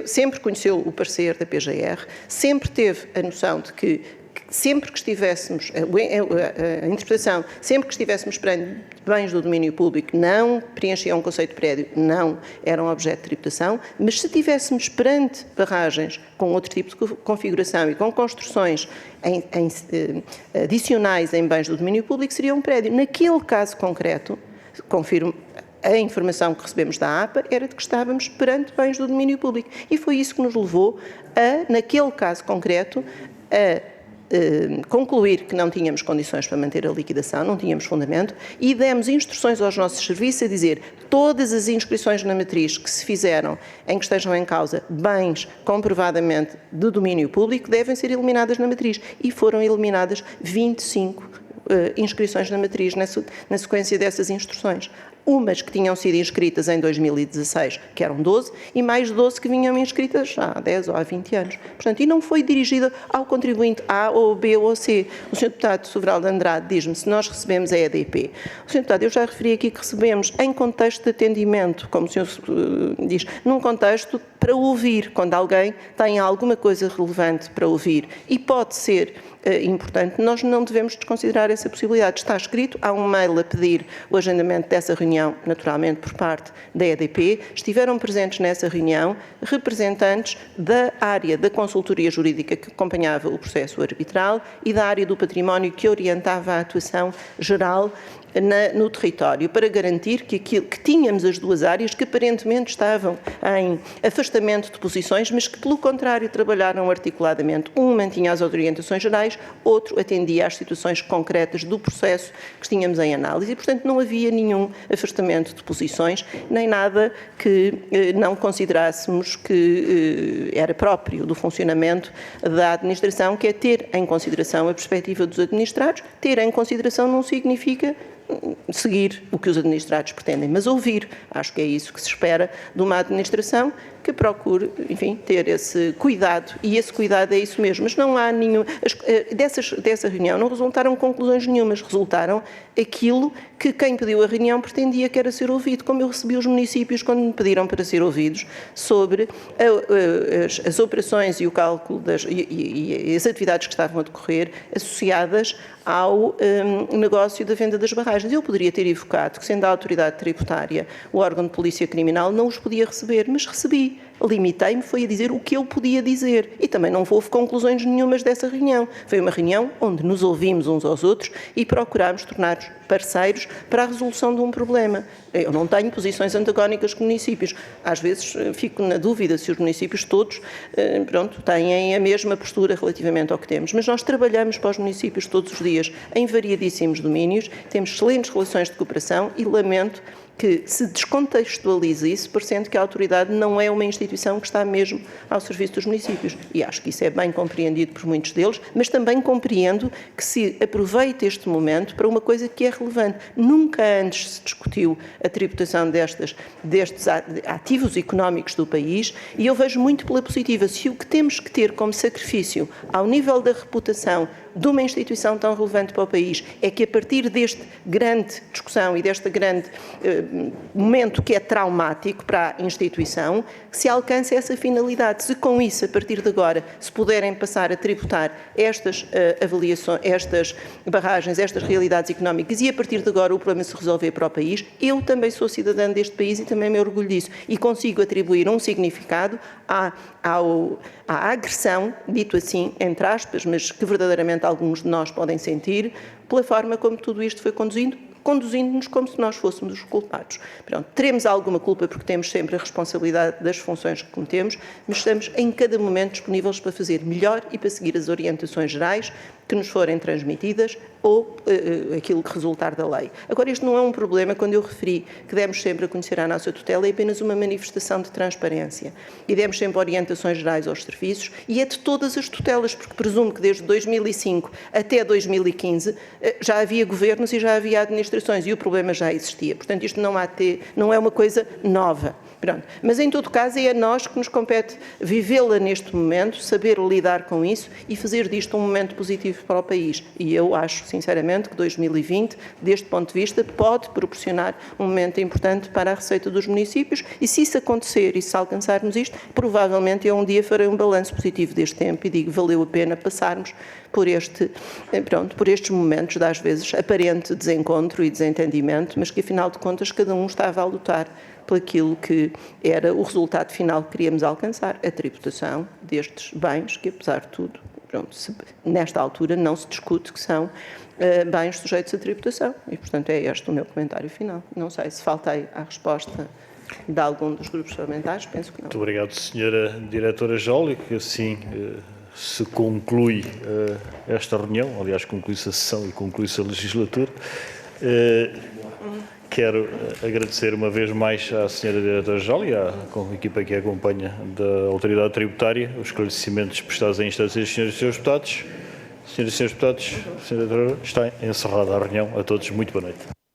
sempre conheceu o parecer da PGR, sempre teve a noção de que sempre que estivéssemos, a interpretação, sempre que estivéssemos perante bens do domínio público, não preenchiam o conceito de prédio, não eram objeto de tributação, mas se estivéssemos perante barragens com outro tipo de configuração e com construções adicionais em bens do domínio público, seria um prédio. Naquele caso concreto, confirmo, a informação que recebemos da APA era de que estávamos perante bens do domínio público. E foi isso que nos levou a, naquele caso concreto, a concluir que não tínhamos condições para manter a liquidação, não tínhamos fundamento, e demos instruções aos nossos serviços a dizer todas as inscrições na matriz que se fizeram em que estejam em causa bens comprovadamente de domínio público devem ser eliminadas na matriz. E foram eliminadas 25 inscrições na matriz na sequência dessas instruções. Umas que tinham sido inscritas em 2016, que eram 12, e mais 12 que vinham inscritas há 10 ou há 20 anos. Portanto, e não foi dirigida ao contribuinte A ou B ou C. O Sr. Deputado Sobral de Andrade diz-me se nós recebemos a EDP. O Sr. Deputado, eu já referi aqui que recebemos em contexto de atendimento, como o Sr. diz, num contexto para ouvir, quando alguém tem alguma coisa relevante para ouvir. E pode ser importante, nós não devemos desconsiderar essa possibilidade. Está escrito, há um mail a pedir o agendamento dessa reunião, naturalmente por parte da EDP. Estiveram presentes nessa reunião representantes da área da consultoria jurídica que acompanhava o processo arbitral e da área do património que orientava a atuação geral no território, para garantir que tínhamos as duas áreas que aparentemente estavam em afastamento de posições, mas que, pelo contrário, trabalharam articuladamente. Um mantinha as orientações gerais, outro atendia às situações concretas do processo que tínhamos em análise. E, portanto, não havia nenhum afastamento de posições, nem nada que não considerássemos que era próprio do funcionamento da administração, que é ter em consideração a perspectiva dos administrados. Ter em consideração não significa seguir o que os administrados pretendem, mas ouvir. Acho que é isso que se espera de uma administração que procure, enfim, ter esse cuidado, e esse cuidado é isso mesmo. Mas não há nenhum... Dessa reunião não resultaram conclusões nenhumas, resultaram aquilo que quem pediu a reunião pretendia que era ser ouvido, como eu recebi os municípios quando me pediram para ser ouvidos sobre as operações e o cálculo e as atividades que estavam a decorrer associadas ao negócio da venda das barragens. Eu poderia ter evocado que, sendo a autoridade tributária o órgão de polícia criminal, não os podia receber, mas recebi. Limitei-me, foi a dizer o que eu podia dizer. E também não houve conclusões nenhumas dessa reunião. Foi uma reunião onde nos ouvimos uns aos outros e procurámos tornar-nos parceiros para a resolução de um problema. Eu não tenho posições antagónicas com municípios. Às vezes fico na dúvida se os municípios todos, têm a mesma postura relativamente ao que temos. Mas nós trabalhamos para os municípios todos os dias em variadíssimos domínios, temos excelentes relações de cooperação e lamento que se descontextualize isso, parecendo que a autoridade não é uma instituição que está mesmo ao serviço dos municípios. E acho que isso é bem compreendido por muitos deles, mas também compreendo que se aproveite este momento para uma coisa que é relevante. Nunca antes se discutiu a tributação destes ativos económicos do país, e eu vejo muito pela positiva. Se o que temos que ter como sacrifício ao nível da reputação de uma instituição tão relevante para o país é que, a partir deste grande discussão e deste grande momento que é traumático para a instituição, que se alcance essa finalidade. Se com isso, a partir de agora, se puderem passar a tributar estas avaliações, estas barragens, estas realidades económicas, e a partir de agora o problema se resolver para o país, eu também sou cidadã deste país e também me orgulho disso. E consigo atribuir um significado à agressão, dito assim, entre aspas, mas que verdadeiramente alguns de nós podem sentir, pela forma como tudo isto foi conduzindo-nos como se nós fôssemos os culpados. Pronto, teremos alguma culpa porque temos sempre a responsabilidade das funções que cometemos, mas estamos em cada momento disponíveis para fazer melhor e para seguir as orientações gerais que nos forem transmitidas ou aquilo que resultar da lei. Agora, este não é um problema, quando eu referi que demos sempre a conhecer a nossa tutela, é apenas uma manifestação de transparência. E demos sempre orientações gerais aos serviços, e é de todas as tutelas, porque presumo que desde 2005 até 2015 já havia governos e já havia administrações, e o problema já existia. Portanto, isto não é uma coisa nova. Pronto. Mas, em todo caso, é a nós que nos compete vivê-la neste momento, saber lidar com isso e fazer disto um momento positivo para o país. E eu acho, sinceramente, que 2020, deste ponto de vista, pode proporcionar um momento importante para a receita dos municípios, e se isso acontecer e se alcançarmos isto, provavelmente eu um dia farei um balanço positivo deste tempo e digo, valeu a pena passarmos por estes momentos de, às vezes, aparente desencontro e desentendimento, mas que, afinal de contas, cada um estava a lutar por aquilo que era o resultado final que queríamos alcançar, a tributação destes bens que, apesar de tudo, nesta altura não se discute que são bens sujeitos à tributação. E, portanto, é este o meu comentário final. Não sei se faltei à resposta de algum dos grupos parlamentares, penso que não. Muito obrigado, Sra. Diretora-Geral, e que assim se conclui esta reunião, aliás, conclui-se a sessão e conclui-se a legislatura. Quero agradecer uma vez mais à Sra. Diretora-Geral e à equipa que acompanha da Autoridade Tributária os esclarecimentos prestados em instância dos Srs. e Srs. Deputados. Senhoras e Srs. Deputados, Sra. Diretora, está encerrada a reunião. A todos, muito boa noite.